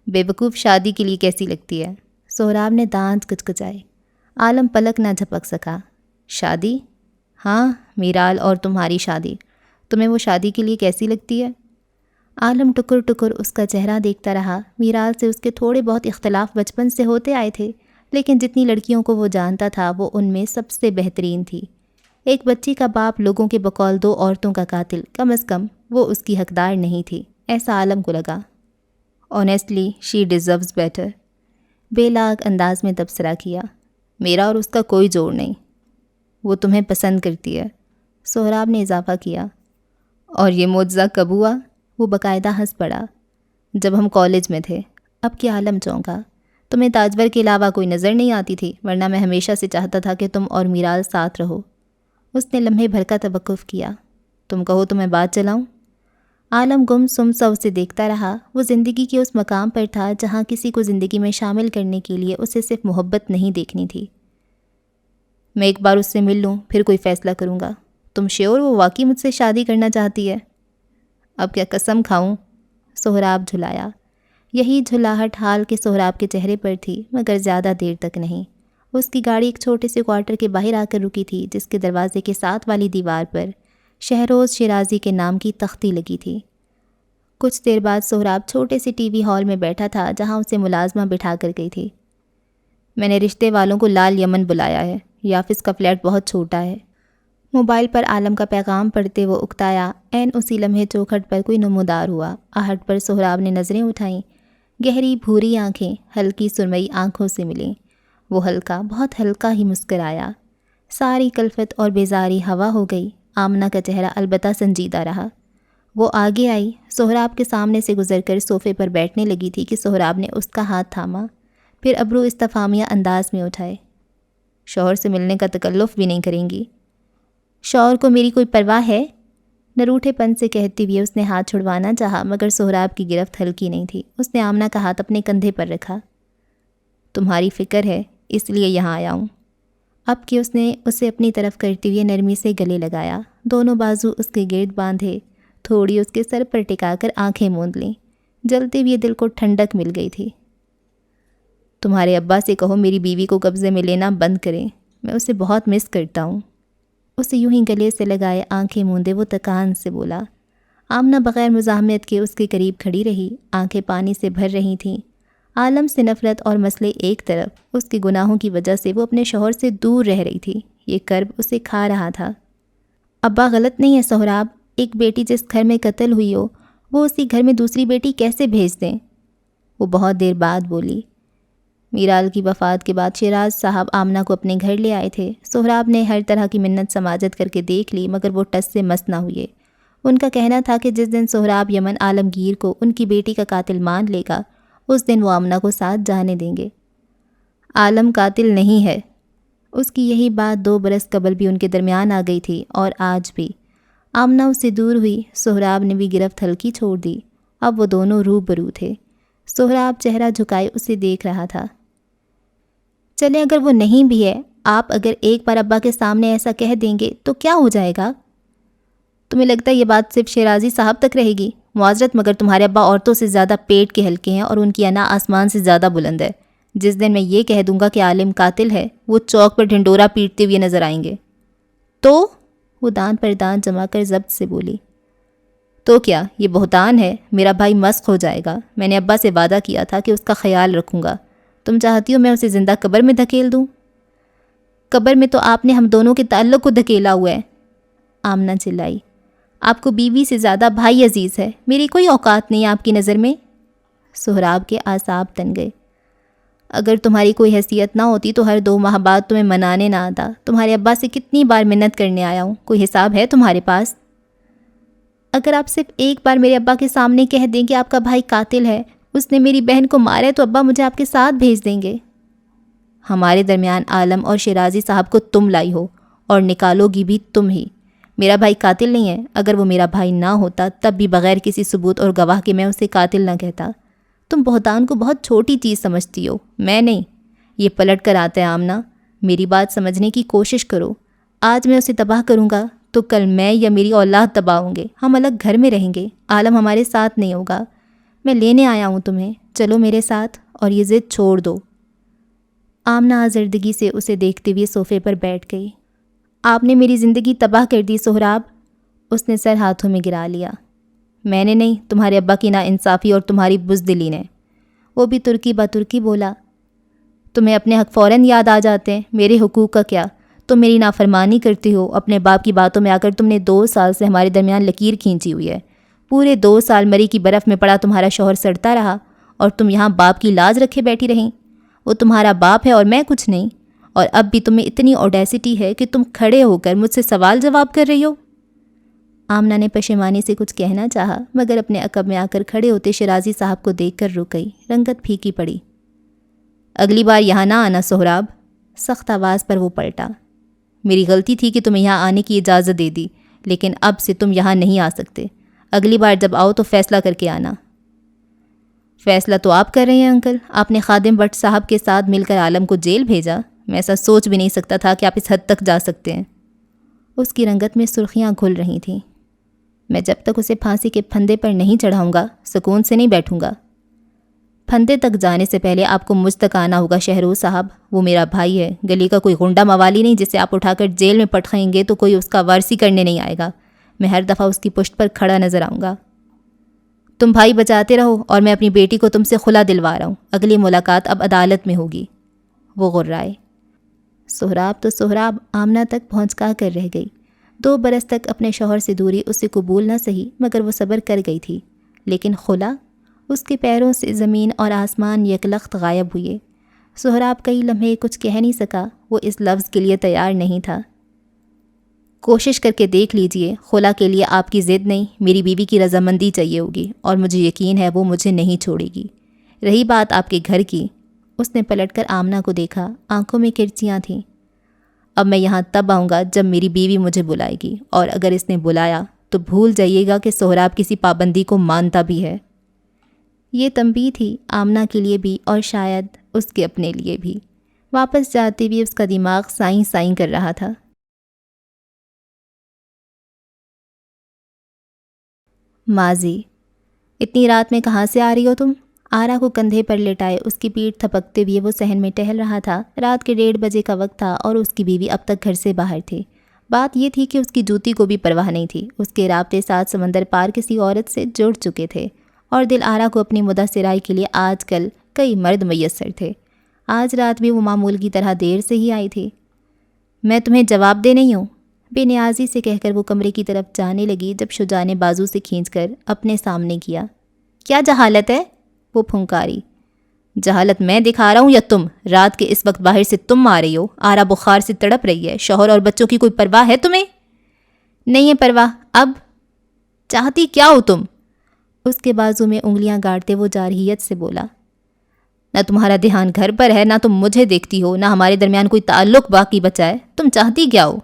بے وقوف شادی کے لیے کیسی لگتی ہے؟ سہراب نے دانت کچکچائے۔ عالم پلک نہ جھپک سکا۔ شادی؟ ہاں، میرال اور تمہاری شادی۔ تمہیں وہ شادی کے لیے کیسی لگتی ہے؟ عالم ٹکر ٹکر اس کا چہرہ دیکھتا رہا۔ میرال سے اس کے تھوڑے بہت اختلاف بچپن سے ہوتے آئے تھے، لیکن جتنی لڑکیوں کو وہ جانتا تھا وہ ان میں سب سے بہترین تھی۔ ایک بچی کا باپ لوگوں کے بقول 2 عورتوں کا قاتل، کم از کم وہ اس کی حقدار نہیں تھی، ایسا عالم کو لگا۔ آنیسٹلی شی ڈیزروز بیٹر، بے لاگ انداز میں تبصرہ کیا۔ میرا اور اس کا کوئی جوڑ نہیں، وہ تمہیں پسند کرتی ہے، سہراب نے اضافہ کیا۔ اور یہ معجزہ کب ہوا؟ وہ باقاعدہ ہنس پڑا۔ جب ہم کالج میں تھے۔ اب کیا عالم چونکا۔ تمہیں تاجور کے علاوہ کوئی نظر نہیں آتی تھی، ورنہ میں ہمیشہ سے چاہتا تھا کہ تم اور میرال ساتھ رہو۔ اس نے لمحے بھر کا توقف کیا۔ تم کہو تو میں بات چلاؤں؟ عالم گم سم سا اسے دیکھتا رہا۔ وہ زندگی کے اس مقام پر تھا جہاں کسی کو زندگی میں شامل کرنے کے لیے اسے صرف محبت نہیں دیکھنی تھی۔ میں ایک بار اس سے مل لوں پھر کوئی فیصلہ کروں گا۔ تم شیور وہ واقعی مجھ سے شادی کرنا چاہتی ہے؟ اب کیا قسم کھاؤں؟ سہراب جھلایا۔ یہی جھلاہٹ حال کے سہراب کے چہرے پر تھی، مگر زیادہ دیر تک نہیں۔ اس کی گاڑی ایک چھوٹے سے کوارٹر کے باہر آ کر رکی تھی، جس کے دروازے کے ساتھ والی دیوار پر شہروز شیرازی کے نام کی تختی لگی تھی۔ کچھ دیر بعد سہراب چھوٹے سے ٹی وی ہال میں بیٹھا تھا جہاں اسے ملازمہ بٹھا کر گئی تھی۔ میں نے رشتے والوں کو لال یمن بلایا ہے، یافس کا فلیٹ بہت چھوٹا ہے۔ موبائل پر عالم کا پیغام پڑھتے وہ اکتایا۔ عین اسی لمحے چوکھٹ پر کوئی نمودار ہوا۔ آہٹ پر سہراب نے نظریں اٹھائیں۔ گہری بھوری آنکھیں ہلکی سرمئی آنکھوں سے ملیں۔ وہ ہلکا، بہت ہلکا ہی مسکرایا۔ ساری کلفت اور بیزاری ہوا ہو گئی۔ آمنہ کا چہرہ البتہ سنجیدہ رہا۔ وہ آگے آئی، سہراب کے سامنے سے گزر کر صوفے پر بیٹھنے لگی تھی کہ سہراب نے اس کا ہاتھ تھاما، پھر ابرو استفہامیہ انداز میں اٹھائے۔ شوہر سے ملنے کا تکلف بھی نہیں کریں گی؟ شوہر کو میری کوئی پرواہ ہے؟ نروٹھے پن سے کہتے ہوئے اس نے ہاتھ چھڑوانا چاہا، مگر سہراب کی گرفت ہلکی نہیں تھی۔ اس نے آمنہ کا ہاتھ اپنے کندھے پر رکھا۔ تمہاری فکر ہے اس لیے یہاں آیا ہوں۔ اب کہ اس نے اسے اپنی طرف کرتے ہوئے نرمی سے گلے لگایا، دونوں بازو اس کے گرد باندھے، تھوڑی اس کے سر پر ٹکا کر آنکھیں موند لیں۔ جلتے ہوئے دل کو ٹھنڈک مل گئی تھی۔ تمہارے ابا سے کہو میری بیوی کو قبضے میں لینا بند کریں، میں اسے بہت مس کرتا ہوں۔ اسے یوں ہی گلے سے لگائے آنکھیں موندے وہ تکان سے بولا۔ آمنہ بغیر مزاحمت کے اس کے قریب کھڑی رہی، آنکھیں پانی سے بھر رہی تھیں۔ عالم سے نفرت اور مسئلے ایک طرف، اس کے گناہوں کی وجہ سے وہ اپنے شوہر سے دور رہ رہی تھی۔ یہ کرب اسے کھا رہا تھا۔ ابا غلط نہیں ہے سہراب، ایک بیٹی جس گھر میں قتل ہوئی ہو، وہ اسی گھر میں دوسری بیٹی کیسے بھیج دیں؟ وہ بہت دیر بعد بولی۔ میرال کی وفات کے بعد شیراز صاحب آمنہ کو اپنے گھر لے آئے تھے۔ سہراب نے ہر طرح کی منت سماجت کر کے دیکھ لی، مگر وہ ٹس سے مس نہ ہوئے۔ ان کا کہنا تھا کہ جس دن سہراب یمن عالمگیر کو ان کی بیٹی کا قاتل مان لے گا، اس دن وہ آمنہ کو ساتھ جانے دیں گے۔ عالم قاتل نہیں ہے۔ اس کی یہی بات 2 برس قبل بھی ان کے درمیان آ گئی تھی، اور آج بھی۔ آمنہ اس سے دور ہوئی، سہراب نے بھی گرفت ہلکی چھوڑ دی۔ اب وہ دونوں روبرو تھے۔ سہراب چہرہ جھکائے اسے دیکھ رہا تھا۔ چلے اگر وہ نہیں بھی ہے، آپ اگر ایک بار ابا کے سامنے ایسا کہہ دیں گے تو کیا ہو جائے گا؟ تمہیں لگتا ہے یہ بات صرف شیرازی صاحب تک رہے گی؟ معذرت مگر تمہارے ابا عورتوں سے زیادہ پیٹ کے ہلکے ہیں اور ان کی انا آسمان سے زیادہ بلند ہے۔ جس دن میں یہ کہہ دوں گا کہ عالم قاتل ہے، وہ چوک پر ڈھنڈورا پیٹتے ہوئے نظر آئیں گے۔ تو وہ دانت پر دانت جما کر ضبط سے بولی۔ تو کیا یہ بہتان ہے؟ میرا بھائی مسخ ہو جائے گا۔ میں نے ابا سے وعدہ کیا تھا کہ اس کا خیال رکھوں گا۔ تم چاہتی ہو میں اسے زندہ قبر میں دھکیل دوں؟ قبر میں تو آپ نے ہم دونوں کے تعلق کو دھکیلا ہوا ہے، آمنہ چلائی۔ آپ کو بیوی سے زیادہ بھائی عزیز ہے، میری کوئی اوقات نہیں آپ کی نظر میں۔ سہراب کے اعصاب تن گئے۔ اگر تمہاری کوئی حیثیت نہ ہوتی تو ہر 2 ماہ بعد تمہیں منانے نہ آتا۔ تمہارے ابا سے کتنی بار منت کرنے آیا ہوں، کوئی حساب ہے تمہارے پاس؟ اگر آپ صرف ایک بار میرے ابا کے سامنے کہہ دیں کہ آپ کا بھائی قاتل ہے، اس نے میری بہن کو مارا ہے، تو ابا مجھے آپ کے ساتھ بھیج دیں گے۔ ہمارے درمیان عالم اور شیرازی صاحب کو تم لائی ہو، اور نکالو گی بھی تم ہی۔ میرا بھائی قاتل نہیں ہے۔ اگر وہ میرا بھائی نہ ہوتا تب بھی بغیر کسی ثبوت اور گواہ کے میں اسے قاتل نہ کہتا۔ تم بہتان کو بہت چھوٹی چیز سمجھتی ہو، میں نہیں۔ یہ پلٹ کر آتا ہے آمنہ، میری بات سمجھنے کی کوشش کرو۔ آج میں اسے تباہ کروں گا تو کل میں یا میری اولاد تباہ ہوں گے۔ ہم الگ گھر میں رہیں گے، عالم ہمارے ساتھ نہیں ہوگا۔ میں لینے آیا ہوں تمہیں، چلو میرے ساتھ اور یہ ضد چھوڑ دو۔ آمنہ آزردگی سے اسے دیکھتے ہوئے صوفے پر بیٹھ گئی۔ آپ نے میری زندگی تباہ کر دی سہراب، اس نے سر ہاتھوں میں گرا لیا۔ میں نے نہیں، تمہارے ابا کی ناانصافی اور تمہاری بزدلی نے۔ وہ بھی ترکی با ترکی بولا۔ تمہیں اپنے حق فوراً یاد آ جاتے ہیں، میرے حقوق کا کیا؟ تم میری نافرمانی کرتی ہو، اپنے باپ کی باتوں میں آ کر تم نے 2 سال سے ہمارے درمیان لکیر کھینچی ہوئی ہے۔ پورے 2 سال مری کی برف میں پڑا تمہارا شوہر سڑتا رہا، اور تم یہاں باپ کی لاج رکھے بیٹھی رہیں۔ وہ تمہارا باپ ہے اور میں کچھ نہیں، اور اب بھی تمہیں اتنی اوڈیسٹی ہے کہ تم کھڑے ہو کر مجھ سے سوال جواب کر رہی ہو۔ آمنہ نے پشیمانی سے کچھ کہنا چاہا، مگر اپنے عقب میں آ کر کھڑے ہوتے شیرازی صاحب کو دیکھ کر رک گئی، رنگت پھیکی پڑی۔ اگلی بار یہاں نہ آنا سہراب، سخت آواز پر وہ پلٹا۔ میری غلطی تھی کہ تمہیں یہاں آنے کی اجازت دے دی، لیکن اب سے تم یہاں نہیں آ سکتے۔ اگلی بار جب آؤ تو فیصلہ کر کے آنا۔ فیصلہ تو آپ کر رہے ہیں انکل، آپ نے خادم بٹ صاحب کے ساتھ مل کر عالم کو جیل بھیجا، میں ایسا سوچ بھی نہیں سکتا تھا کہ آپ اس حد تک جا سکتے ہیں۔ اس کی رنگت میں سرخیاں گھل رہی تھیں۔ میں جب تک اسے پھانسی کے پھندے پر نہیں چڑھاؤں گا سکون سے نہیں بیٹھوں گا۔ پھندے تک جانے سے پہلے آپ کو مجھ تک آنا ہوگا شہروز صاحب، وہ میرا بھائی ہے، گلی کا کوئی غنڈہ موالی نہیں جسے آپ اٹھا کر جیل میں پٹخائیں گے تو کوئی اس کا وارثی کرنے نہیں آئے گا۔ میں ہر دفعہ اس کی پشت پر کھڑا نظر آؤں گا۔ تم بھائی بچاتے رہو اور میں اپنی بیٹی کو تم سے خلا دلوا رہا ہوں، اگلی ملاقات اب عدالت میں ہوگی۔ وہ غرائے۔ سہراب تو سہراب آمنہ تک پہنچا کر رہ گئی۔ 2 برس تک اپنے شوہر سے دوری اسے قبول نہ سہی مگر وہ صبر کر گئی تھی، لیکن خلا، اس کے پیروں سے زمین اور آسمان یکلخت غائب ہوئے۔ سہراب کئی لمحے کچھ کہہ نہیں سکا، وہ اس لفظ کے لیے تیار نہیں تھا۔ کوشش کر کے دیکھ لیجئے، خلا کے لیے آپ کی ضد نہیں، میری بیوی کی رضامندی چاہیے ہوگی، اور مجھے یقین ہے وہ مجھے نہیں چھوڑے گی۔ رہی بات آپ کے گھر کی، اس نے پلٹ کر آمنہ کو دیکھا، آنکھوں میں کرچیاں تھیں۔ اب میں یہاں تب آؤں گا جب میری بیوی مجھے بلائے گی، اور اگر اس نے بلایا تو بھول جائیے گا کہ سہراب کسی پابندی کو مانتا بھی ہے۔ یہ تنبیہ تھی آمنہ کے لیے بھی اور شاید اس کے اپنے لیے بھی۔ واپس جاتے بھی اس کا دماغ سائیں سائیں کر رہا تھا۔ ماضی۔ اتنی رات میں کہاں سے آ رہی ہو تم؟ آرا کو کندھے پر لٹائے اس کی پیٹھ تھپکتے ہوئے وہ صحن میں ٹہل رہا تھا۔ رات کے 1:30 بجے کا وقت تھا اور اس کی بیوی اب تک گھر سے باہر تھی۔ بات یہ تھی کہ اس کی جوتی کو بھی پرواہ نہیں تھی۔ اس کے رابطے 7 سمندر پار کسی عورت سے جڑ چکے تھے، اور دل آرا کو اپنی مدح سرائی کے لیے آج کل کئی مرد میسر تھے۔ آج رات بھی وہ معمول کی طرح دیر سے ہی آئی تھی۔ میں تمہیں جواب دے نہیں ہوں، بے نیازی سے کہہ کر وہ کمرے کی طرف جانے لگی جب شجاع نے بازو سے کھینچ کر اپنے سامنے کیا۔ کیا جہالت ہے؟ وہ پھنکاری۔ جہالت میں دکھا رہا ہوں یا تم؟ رات کے اس وقت باہر سے تم آ رہی ہو، آرا بخار سے تڑپ رہی ہے، شوہر اور بچوں کی کوئی پرواہ ہے تمہیں؟ نہیں ہے پرواہ۔ اب چاہتی کیا ہو تم؟ اس کے بازو میں انگلیاں گاڑتے وہ جارحیت سے بولا۔ نہ تمہارا دھیان گھر پر ہے، نہ تم مجھے دیکھتی ہو، نہ ہمارے درمیان کوئی تعلق باقی بچا ہے، تم چاہتی کیا ہو؟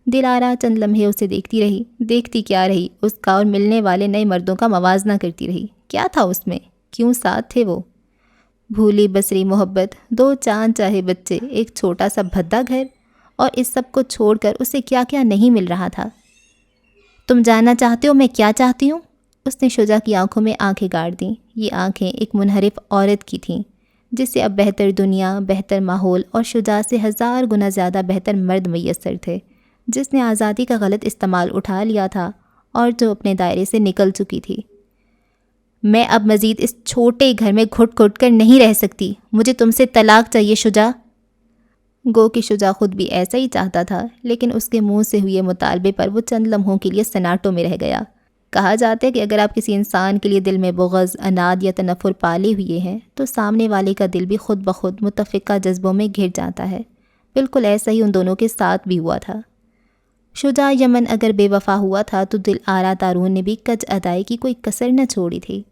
دلارا چند لمحے اسے دیکھتی رہی۔ دیکھتی کیا رہی، اس کا اور ملنے والے نئے مردوں کا موازنہ کرتی رہی۔ کیا تھا اس میں؟ کیوں ساتھ تھے وہ؟ بھولی بسری محبت، 2 چاند چاہے بچے، ایک چھوٹا سا بھدا گھر، اور اس سب کو چھوڑ کر اسے کیا کیا نہیں مل رہا تھا۔ تم جاننا چاہتے ہو میں کیا چاہتی ہوں؟ اس نے شجاع کی آنکھوں میں آنکھیں گاڑ دیں۔ یہ آنکھیں ایک منحرف عورت کی تھیں جسے اب بہتر دنیا، بہتر ماحول اور شجاع سے 1000 گنا زیادہ بہتر مرد میسر تھے، جس نے آزادی کا غلط استعمال اٹھا لیا تھا اور جو اپنے دائرے سے نکل چکی تھی۔ میں اب مزید اس چھوٹے گھر میں گھٹ گھٹ کر نہیں رہ سکتی، مجھے تم سے طلاق چاہیے شجاع۔ گو کہ شجاع خود بھی ایسا ہی چاہتا تھا، لیکن اس کے منہ سے ہوئے مطالبے پر وہ چند لمحوں کے لیے سناٹوں میں رہ گیا۔ کہا جاتا ہے کہ اگر آپ کسی انسان کے لیے دل میں بغض، اناد یا تنفر پالے ہوئے ہیں تو سامنے والے کا دل بھی خود بخود متفقہ جذبوں میں گھر جاتا ہے۔ بالکل ایسا ہی ان دونوں کے ساتھ بھی ہوا تھا۔ شجاع یمن اگر بے وفا ہوا تھا تو دل آرا تارون نے بھی کج ادائی کی کوئی کسر نہ چھوڑی تھی۔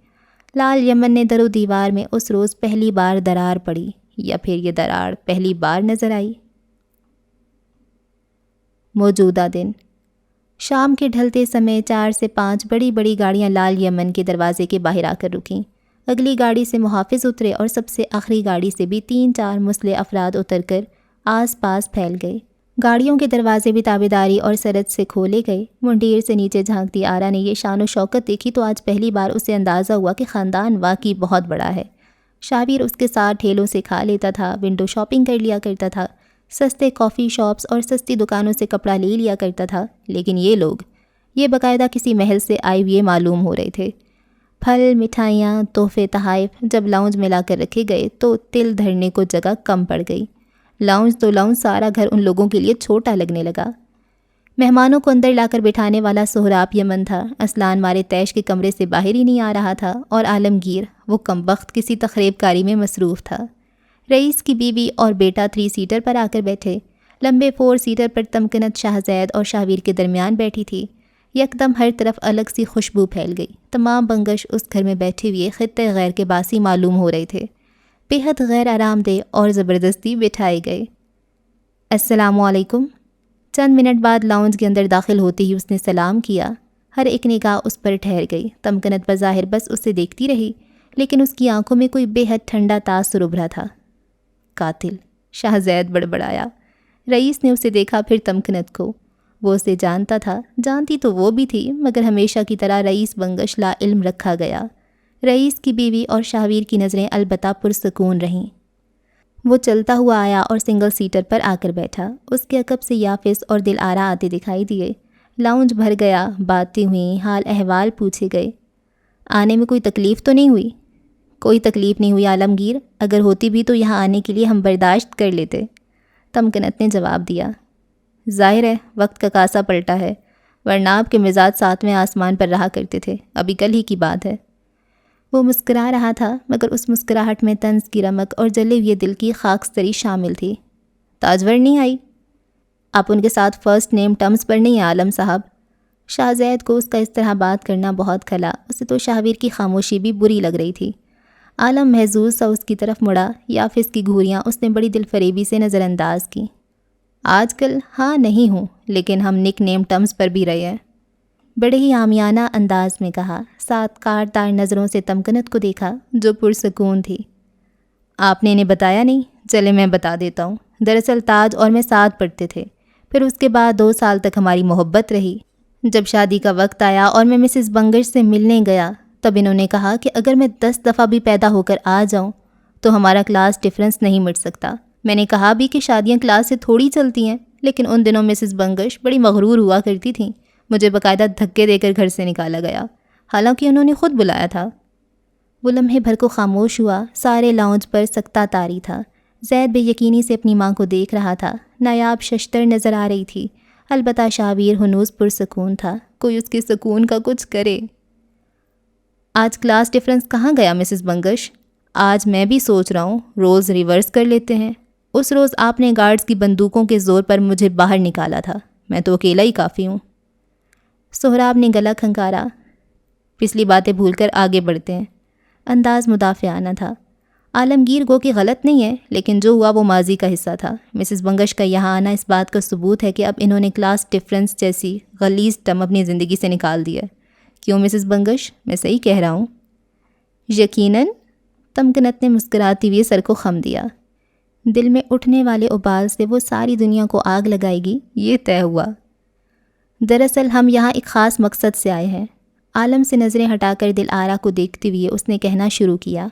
لال یمن نے در و دیوار میں اس روز پہلی بار درار پڑی، یا پھر یہ دراڑ پہلی بار نظر آئی۔ موجودہ دن شام کے ڈھلتے سمے 4 سے 5 بڑی بڑی گاڑیاں لال یمن کے دروازے کے باہر آ کر رکیں۔ اگلی گاڑی سے محافظ اترے اور سب سے آخری گاڑی سے بھی 3-4 مسلح افراد اتر کر آس پاس پھیل گئے۔ گاڑیوں کے دروازے بھی تابیداری اور سرعت سے کھولے گئے۔ منڈیر سے نیچے جھانکتی آرا نے یہ شان و شوکت دیکھی تو آج پہلی بار اسے اندازہ ہوا کہ خاندان واقعی بہت بڑا ہے۔ شابیر اس کے ساتھ ٹھیلوں سے کھا لیتا تھا، ونڈو شاپنگ کر لیا کرتا تھا، سستے کافی شاپس اور سستی دکانوں سے کپڑا لے لیا کرتا تھا، لیکن یہ لوگ یہ باقاعدہ کسی محل سے آئے ہوئے معلوم ہو رہے تھے۔ پھل، مٹھائیاں، تحفے، تحائف جب لاؤنج میں لا کر رکھے گئے تو تل دھرنے کو جگہ کم پڑ گئی۔ لاؤنج تو لاؤنج، سارا گھر ان لوگوں کے لیے چھوٹا لگنے لگا۔ مہمانوں کو اندر لا کر بٹھانے والا سہراب یمن تھا۔ اصلان مارے تیش کے کمرے سے باہر ہی نہیں آ رہا تھا، اور عالمگیر وہ کمبخت کسی تخریب کاری میں مصروف تھا۔ رئیس کی بیوی اور بیٹا 3 سیٹر پر آ کر بیٹھے۔ لمبے 4 سیٹر پر تمکنت شاہزید اور شاہویر کے درمیان بیٹھی تھی۔ یکدم ہر طرف الگ سی خوشبو پھیل گئی۔ تمام بنگش اس گھر میں بیٹھے ہوئے خطے غیر کے باسی معلوم ہو رہے تھے، بے حد غیر آرام دہ اور زبردستی بٹھائے گئے۔ السلام علیکم۔ چند منٹ بعد لاؤنج کے اندر داخل ہوتے ہی اس نے سلام کیا۔ ہر ایک نگاہ اس پر ٹھہر گئی۔ تمکنت بظاہر بس اسے دیکھتی رہی، لیکن اس کی آنکھوں میں کوئی بے حد ٹھنڈا تاثر ابھرا تھا۔ قاتل، شاہ زید بڑبڑایا۔ رئیس نے اسے دیکھا، پھر تمکنت کو۔ وہ اسے جانتا تھا، جانتی تو وہ بھی تھی، مگر ہمیشہ کی طرح رئیس بنگش لا علم رکھا گیا۔ رئیس کی بیوی اور شاہویر کی نظریں البتہ پرسکون رہیں۔ وہ چلتا ہوا آیا اور سنگل سیٹر پر آ کر بیٹھا۔ اس کے عقب سے یافس اور دل آرا آتے دکھائی دیے۔ لاؤنج بھر گیا، باتیں ہوئیں، حال احوال پوچھے گئے۔ آنے میں کوئی تکلیف تو نہیں ہوئی؟ کوئی تکلیف نہیں ہوئی عالمگیر، اگر ہوتی بھی تو یہاں آنے کے لیے ہم برداشت کر لیتے، تمکنت نے جواب دیا۔ ظاہر ہے وقت کا کاسا پلٹا ہے، ورنہ آپ کے مزاج ساتویں آسمان پر رہا کرتے تھے، ابھی کل ہی کی بات ہے۔ وہ مسکرا رہا تھا، مگر اس مسکراہٹ میں طنز کی رمق اور جلے ہوئے دل کی خاکستری شامل تھی۔ تاجور نہیں آئی؟ آپ ان کے ساتھ فرسٹ نیم ٹرمز پر نہیں ہیں عالم صاحب؟ شاہ زید کو اس کا اس طرح بات کرنا بہت کھلا، اسے تو شاہویر کی خاموشی بھی بری لگ رہی تھی۔ عالم محظوظ سا اس کی طرف مڑا، یافس کی گھوریاں اس نے بڑی دل فریبی سے نظر انداز کی۔ آج کل ہاں نہیں ہوں، لیکن ہم نک نیم ٹرمز پر بھی رہے ہیں، بڑے ہی عامیانہ انداز میں کہا۔ ساتھ کاٹدار نظروں سے تمکنت کو دیکھا جو پرسکون تھی۔ آپ نے انہیں بتایا نہیں؟ چلے میں بتا دیتا ہوں۔ دراصل تاج اور میں ساتھ پڑھتے تھے، پھر اس کے بعد 2 سال تک ہماری محبت رہی۔ جب شادی کا وقت آیا اور میں مسز بنگش سے ملنے گیا، تب انہوں نے کہا کہ اگر میں 10 دفعہ بھی پیدا ہو کر آ جاؤں تو ہمارا کلاس ڈفرینس نہیں مٹ سکتا۔ میں نے کہا بھی کہ شادیاں کلاس سے تھوڑی چلتی ہیں، لیکن ان دنوں مسز بنگش بڑی مغرور ہوا کرتی تھیں، مجھے باقاعدہ دھکے دے کر گھر سے نکالا گیا، حالانکہ انہوں نے خود بلایا تھا۔ وہ لمحے بھر کو خاموش ہوا، سارے لاؤنج پر سکتہ طاری تھا۔ زید بے یقینی سے اپنی ماں کو دیکھ رہا تھا، نایاب ششتر نظر آ رہی تھی، البتہ شاہویر ہنوز پرسکون تھا، کوئی اس کے سکون کا کچھ کرے۔ آج کلاس ڈفرینس کہاں گیا مسز بنگش؟ آج میں بھی سوچ رہا ہوں رولز ریورس کر لیتے ہیں۔ اس روز آپ نے گارڈز کی بندوقوں کے زور پر مجھے باہر نکالا تھا، میں تو اکیلا ہی کافی ہوں۔ سہراب نے گلا کھنکارا۔ پچھلی باتیں بھول کر آگے بڑھتے ہیں۔ انداز مدافعانہ تھا۔ عالمگیر گو کہ غلط نہیں ہے، لیکن جو ہوا وہ ماضی کا حصہ تھا۔ مسز بنگش کا یہاں آنا اس بات کا ثبوت ہے کہ اب انہوں نے کلاس ڈفرینس جیسی غلیظ ٹرم اپنی زندگی سے نکال دیا ہے۔ کیوں مسز بنگش، میں صحیح کہہ رہا ہوں؟ یقیناً، تمکنت نے مسکراتی ہوئے سر کو خم دیا۔ دل میں اٹھنے والے ابال سے وہ ساری دنیا کو آگ لگائے گی، یہ طے ہوا۔ دراصل ہم یہاں ایک خاص مقصد سے آئے ہیں۔ عالم سے نظریں ہٹا کر دل آرا کو دیکھتے ہوئے اس نے کہنا شروع کیا۔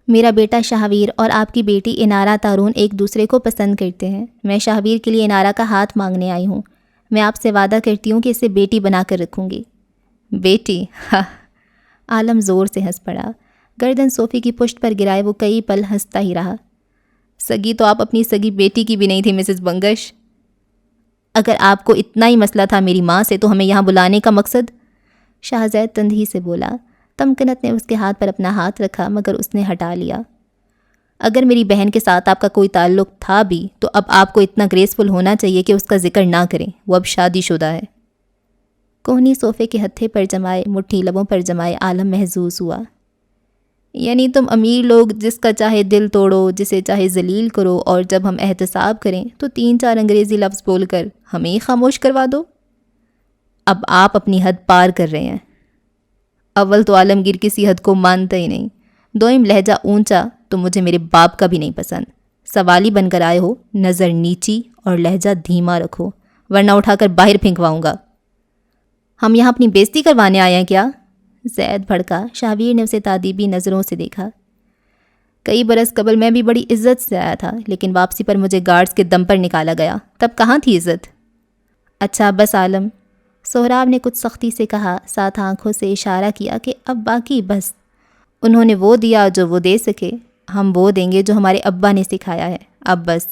میرا بیٹا شاہویر اور آپ کی بیٹی انارا تارون ایک دوسرے کو پسند کرتے ہیں۔ میں شاہویر کے لیے انارا کا ہاتھ مانگنے آئی ہوں۔ میں آپ سے وعدہ کرتی ہوں کہ اسے بیٹی بنا کر رکھوں گی۔ بیٹی؟ ہاں۔ عالم زور سے ہنس پڑا، گردن صوفے کی پشت پر گرائے وہ کئی پل ہنستا ہی رہا۔ سگی تو آپ اپنی سگی بیٹی کی بھی نہیں تھی مسز بنگش۔ اگر آپ کو اتنا ہی مسئلہ تھا میری ماں سے تو ہمیں یہاں بلانے کا مقصد؟ شاہزید تندہی سے بولا۔ تمکنت نے اس کے ہاتھ پر اپنا ہاتھ رکھا، مگر اس نے ہٹا لیا۔ اگر میری بہن کے ساتھ آپ کا کوئی تعلق تھا بھی تو اب آپ کو اتنا گریسفل ہونا چاہیے کہ اس کا ذکر نہ کریں، وہ اب شادی شدہ ہے۔ کوہنی صوفے کے ہتھے پر جمائے، مٹھی لبوں پر جمائے عالم محظوظ ہوا۔ یعنی تم امیر لوگ جس کا چاہے دل توڑو، جسے چاہے ذلیل کرو، اور جب ہم احتساب کریں تو 3-4 انگریزی لفظ بول کر ہمیں خاموش کروا دو۔ اب آپ اپنی حد پار کر رہے ہیں۔ اول تو عالمگیر کسی حد کو مانتا ہی نہیں، دوئم لہجہ اونچا تو مجھے میرے باپ کا بھی نہیں پسند۔ سوالی بن کر آئے ہو، نظر نیچی اور لہجہ دھیما رکھو، ورنہ اٹھا کر باہر پھینکواؤں گا۔ ہم یہاں اپنی بےزتی کروانے آئے ہیں کیا؟ زید بھڑکا۔ شاہویر نے اسے تادیبی نظروں سے دیکھا۔ کئی برس قبل میں بھی بڑی عزت سے آیا تھا، لیکن واپسی پر مجھے گارڈز کے دم پر نکالا گیا، تب کہاں تھی عزت؟ اچھا بس عالم، سہراب نے کچھ سختی سے کہا، ساتھ آنکھوں سے اشارہ کیا کہ اب باقی بس۔ انہوں نے وہ دیا جو وہ دے سکے، ہم وہ دیں گے جو ہمارے ابا نے سکھایا ہے، اب بس۔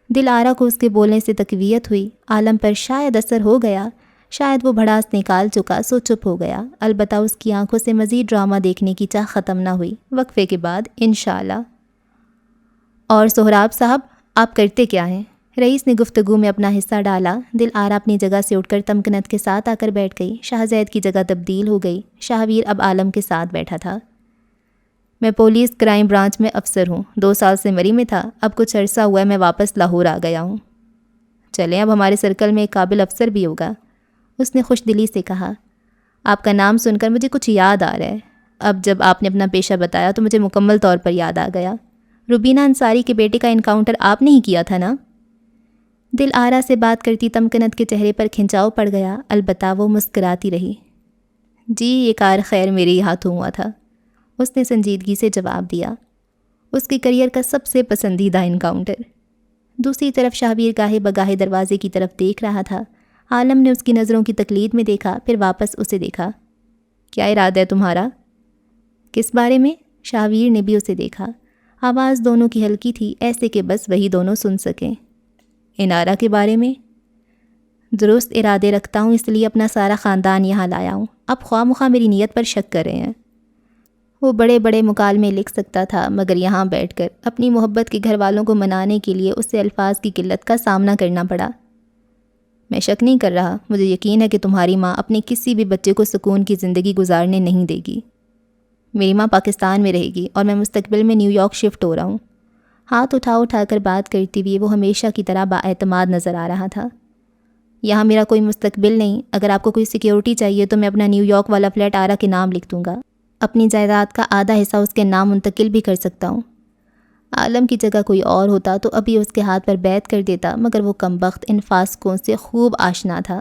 دل آرا کو اس کے بولنے سے تقویت ہوئی، عالم پر شاید اثر ہو گیا، شاید وہ بھڑاس نکال چکا سو چپ ہو گیا، البتہ اس کی آنکھوں سے مزید ڈرامہ دیکھنے کی چاہ ختم نہ ہوئی۔ وقفے کے بعد انشاءاللہ۔ اور سہراب صاحب، آپ کرتے کیا ہیں؟ رئیس نے گفتگو میں اپنا حصہ ڈالا۔ دل آرا اپنی جگہ سے اٹھ کر تمکنت کے ساتھ آ کر بیٹھ گئی۔ شاہزید کی جگہ تبدیل ہو گئی، شاہویر اب عالم کے ساتھ بیٹھا تھا۔ میں پولیس کرائم برانچ میں افسر ہوں، 2 سال سے مری میں تھا، اب کچھ عرصہ ہوا ہے میں واپس لاہور آ گیا ہوں۔ چلیں اب ہمارے سرکل میں ایک قابل افسر بھی ہوگا، اس نے خوش دلی سے کہا۔ آپ کا نام سن کر مجھے کچھ یاد آ رہا ہے. اب جب آپ نے اپنا پیشہ بتایا تو مجھے مکمل طور پر یاد آ گیا. روبینہ انصاری کے بیٹے کا انکاؤنٹر آپ نے ہی کیا تھا نا؟ دل آرا سے بات کرتی تمکنت کے چہرے پر کھنچاؤ پڑ گیا، البتہ وہ مسکراتی رہی. جی، یہ کار خیر میرے ہی ہاتھوں ہوا تھا، اس نے سنجیدگی سے جواب دیا. اس کے کریئر کا سب سے پسندیدہ انکاؤنٹر. دوسری طرف شاہویر گاہے بگاہے دروازے کی طرف دیکھ رہا تھا. عالم نے اس کی نظروں کی تقلید میں دیکھا، پھر واپس اسے دیکھا. کیا ارادہ ہے تمہارا؟ کس بارے میں؟ شاہویر نے بھی اسے دیکھا. آواز دونوں کی ہلکی تھی، ایسے کہ بس وہی دونوں سن سکیں. انارا کے بارے میں؟ درست ارادے رکھتا ہوں، اس لیے اپنا سارا خاندان یہاں لایا ہوں. اب خواہ مخواہ میری نیت پر شک کر رہے ہیں. وہ بڑے بڑے مکالمے لکھ سکتا تھا، مگر یہاں بیٹھ کر اپنی محبت کے گھر والوں کو منانے کے لیے اسے الفاظ کی قلت کا سامنا کرنا پڑا. میں شک نہیں کر رہا، مجھے یقین ہے کہ تمہاری ماں اپنے کسی بھی بچے کو سکون کی زندگی گزارنے نہیں دے گی. میری ماں پاکستان میں رہے گی اور میں مستقبل میں نیو یارک شفٹ ہو رہا ہوں. ہاتھ اٹھا کر بات کرتی ہوئی وہ ہمیشہ کی طرح بااعتماد نظر آ رہا تھا. یہاں میرا کوئی مستقبل نہیں. اگر آپ کو کوئی سیکیورٹی چاہیے تو میں اپنا نیو یارک والا فلیٹ آرا کے نام لکھ دوں گا. اپنی جائیداد کا آدھا حصہ اس کے نام منتقل بھی کر سکتا ہوں. عالم کی جگہ کوئی اور ہوتا تو ابھی اس کے ہاتھ پر بیعت کر دیتا، مگر وہ کمبخت ان فاسقوں سے خوب آشنا تھا.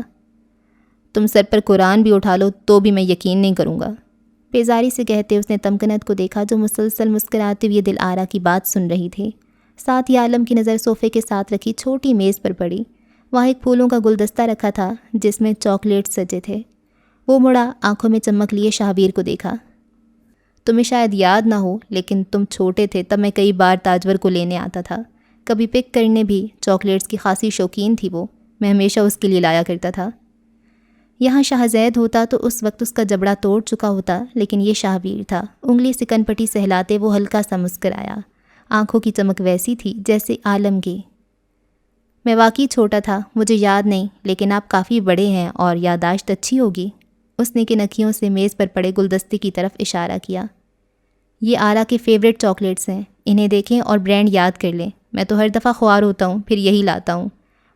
تم سر پر قرآن بھی اٹھا لو تو بھی میں یقین نہیں کروں گا. بیزاری سے کہتے اس نے تمکنت کو دیکھا جو مسلسل مسکراتے ہوئے دل آرا کی بات سن رہی تھی. ساتھ ہی عالم کی نظر صوفے کے ساتھ رکھی چھوٹی میز پر پڑی. وہاں ایک پھولوں کا گلدستہ رکھا تھا جس میں چاکلیٹ سجے تھے. وہ مڑا، آنکھوں میں چمک لیے شاہویر کو دیکھا. تمہیں شاید یاد نہ ہو، لیکن تم چھوٹے تھے تب میں کئی بار تاجور کو لینے آتا تھا، کبھی پک کرنے بھی. چاکلیٹس کی خاصی شوقین تھی وہ، میں ہمیشہ اس کے لیے لایا کرتا تھا. یہاں شاہزید ہوتا تو اس وقت اس کا جبڑا توڑ چکا ہوتا، لیکن یہ شاہویر تھا. انگلی سکن پٹی سہلاتے وہ ہلکا سا مسکرایا. آنکھوں کی چمک ویسی تھی جیسے عالم کی. میں واقعی چھوٹا تھا، مجھے یاد نہیں، لیکن آپ کافی بڑے ہیں اور یادداشت اچھی ہوگی. اس نے کنکھیوں سے میز پر پڑے گلدستے کی طرف اشارہ کیا. یہ آرا کے فیوریٹ چاکلیٹس ہیں، انہیں دیکھیں اور برانڈ یاد کر لیں. میں تو ہر دفعہ خوار ہوتا ہوں پھر یہی لاتا ہوں.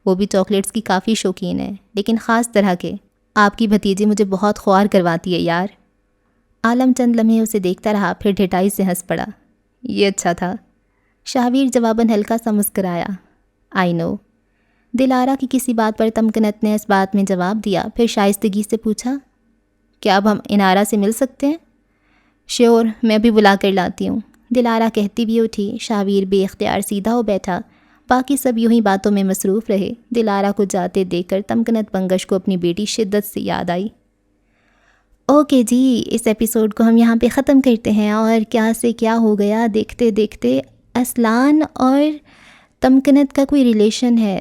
وہ بھی چاکلیٹس کی کافی شوقین ہے، لیکن خاص طرح کے. آپ کی بھتیجی مجھے بہت خوار کرواتی ہے یار. عالم چند لمحے اسے دیکھتا رہا، پھر ڈھٹائی سے ہنس پڑا. یہ اچھا تھا. شاہویر جواباً ہلکا سا مسکرایا. آئی نو. دل آرا کی کسی بات پر تمکنت نے اس بات میں جواب دیا، پھر شائستگی سے پوچھا، کیا اب ہم انارا سے مل سکتے ہیں؟ شیور، میں بھی بلا کر لاتی ہوں. دل آرا کہتی بھی اٹھی. شاہویر بے اختیار سیدھا ہو بیٹھا. باقی سب یوں ہی باتوں میں مصروف رہے. دل آرا کو جاتے دیکھ کر تمکنت بنگش کو اپنی بیٹی شدت سے یاد آئی. اوکے جی، اس ایپیسوڈ کو ہم یہاں پہ ختم کرتے ہیں. اور کیا سے کیا ہو گیا دیکھتے دیکھتے. اسلان اور تمکنت کا کوئی ریلیشن ہے.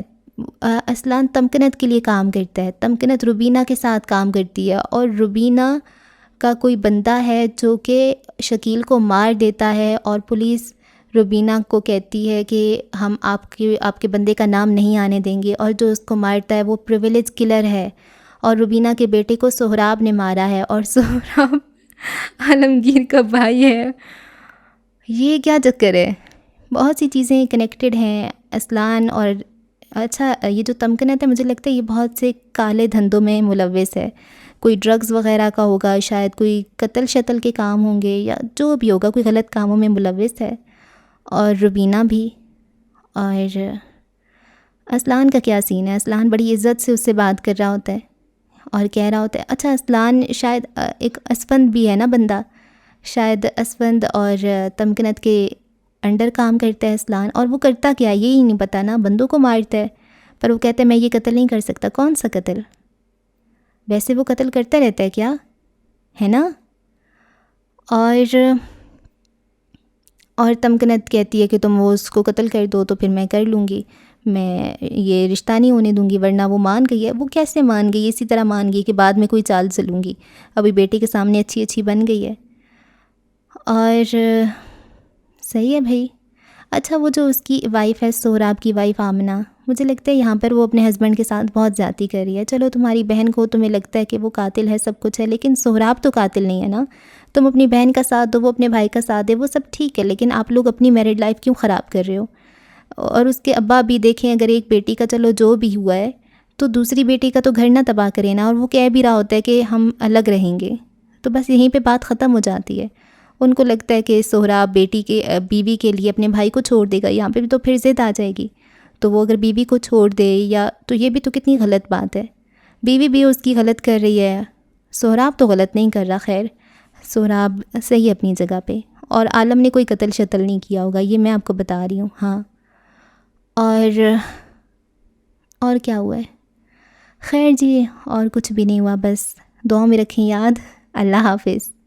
اسلان تمکنت کے لیے کام کرتا ہے، تمکنت روبینہ کے ساتھ کام کرتی ہے، اور روبینہ کا کوئی بندہ ہے جو کہ شکیل کو مار دیتا ہے، اور پولیس روبینہ کو کہتی ہے کہ ہم آپ کے بندے کا نام نہیں آنے دیں گے، اور جو اس کو مارتا ہے وہ پریویلیج کلر ہے، اور روبینہ کے بیٹے کو سہراب نے مارا ہے، اور سہراب عالمگیر کا بھائی ہے. یہ کیا چکر ہے؟ بہت سی چیزیں کنیکٹڈ ہیں اسلان اور. اچھا، یہ جو تمکنت ہے مجھے لگتا ہے یہ بہت سے کالے دھندوں میں ملوث ہے. کوئی ڈرگز وغیرہ کا ہوگا، شاید کوئی قتل شتل کے کام ہوں گے، یا جو بھی ہوگا کوئی غلط کاموں میں ملوث ہے. اور روبینہ بھی. اور اسلان کا کیا سین ہے؟ اسلان بڑی عزت سے اس سے بات کر رہا ہوتا ہے اور کہہ رہا ہوتا ہے. اچھا، اسلان شاید ایک اسفند بھی ہے نا بندہ، شاید اسفند اور تمکنت کے انڈر کام کرتا ہے اسلان. اور وہ کرتا کیا یہی نہیں پتہ نا، بندوں کو مارتا ہے، پر وہ کہتا ہے میں یہ قتل نہیں کر سکتا. کون سا قتل؟ ویسے وہ قتل کرتا رہتا ہے کیا، ہے نا؟ اور تمکنت کہتی ہے کہ تم وہ اس کو قتل کر دو تو پھر میں کر لوں گی، میں یہ رشتہ نہیں ہونے دوں گی. ورنہ وہ مان گئی ہے. وہ کیسے مان گئی؟ اسی طرح مان گئی کہ بعد میں کوئی چال چلوں گی. ابھی بیٹے کے سامنے اچھی بن گئی ہے. اور صحیح ہے بھائی. اچھا، وہ جو اس کی وائف ہے، سہراب کی وائف آمنہ، مجھے لگتا ہے یہاں پر وہ اپنے ہسبینڈ کے ساتھ بہت زیادتی کر رہی ہے. چلو تمہاری بہن کو تمہیں لگتا ہے کہ وہ قاتل ہے، سب کچھ ہے، لیکن سہراب تو قاتل نہیں ہے نا. تم اپنی بہن کا ساتھ دو، وہ اپنے بھائی کا ساتھ دے، وہ سب ٹھیک ہے، لیکن آپ لوگ اپنی میرڈ لائف کیوں خراب کر رہے ہو؟ اور اس کے ابا بھی دیکھیں، اگر ایک بیٹی کا چلو جو بھی ہوا ہے تو دوسری بیٹی کا تو گھر نہ تباہ کرے نا، اور وہ کہہ بھی رہا ہوتا ہے کہ ہم الگ رہیں گے، تو بس یہیں پہ بات ختم ہو جاتی ہے۔ ان کو لگتا ہے کہ سہراب بیوی کے لیے اپنے بھائی کو چھوڑ دے گا، یہاں پہ بھی تو پھر ضد آ جائے گی، تو وہ اگر بیوی کو چھوڑ دے یا تو یہ بھی تو کتنی غلط بات ہے۔ بیوی بھی اس کی غلط کر رہی ہے، سہراب تو غلط نہیں کر رہا، خیر سہراب صحیح ہے اپنی جگہ پہ، اور عالم نے کوئی قتل شتل نہیں کیا ہوگا، یہ میں آپ کو بتا رہی ہوں۔ ہاں، اور کیا ہوا ہے؟ خیر جی، اور کچھ بھی نہیں ہوا، بس دعا میں رکھیں یاد۔ اللہ حافظ۔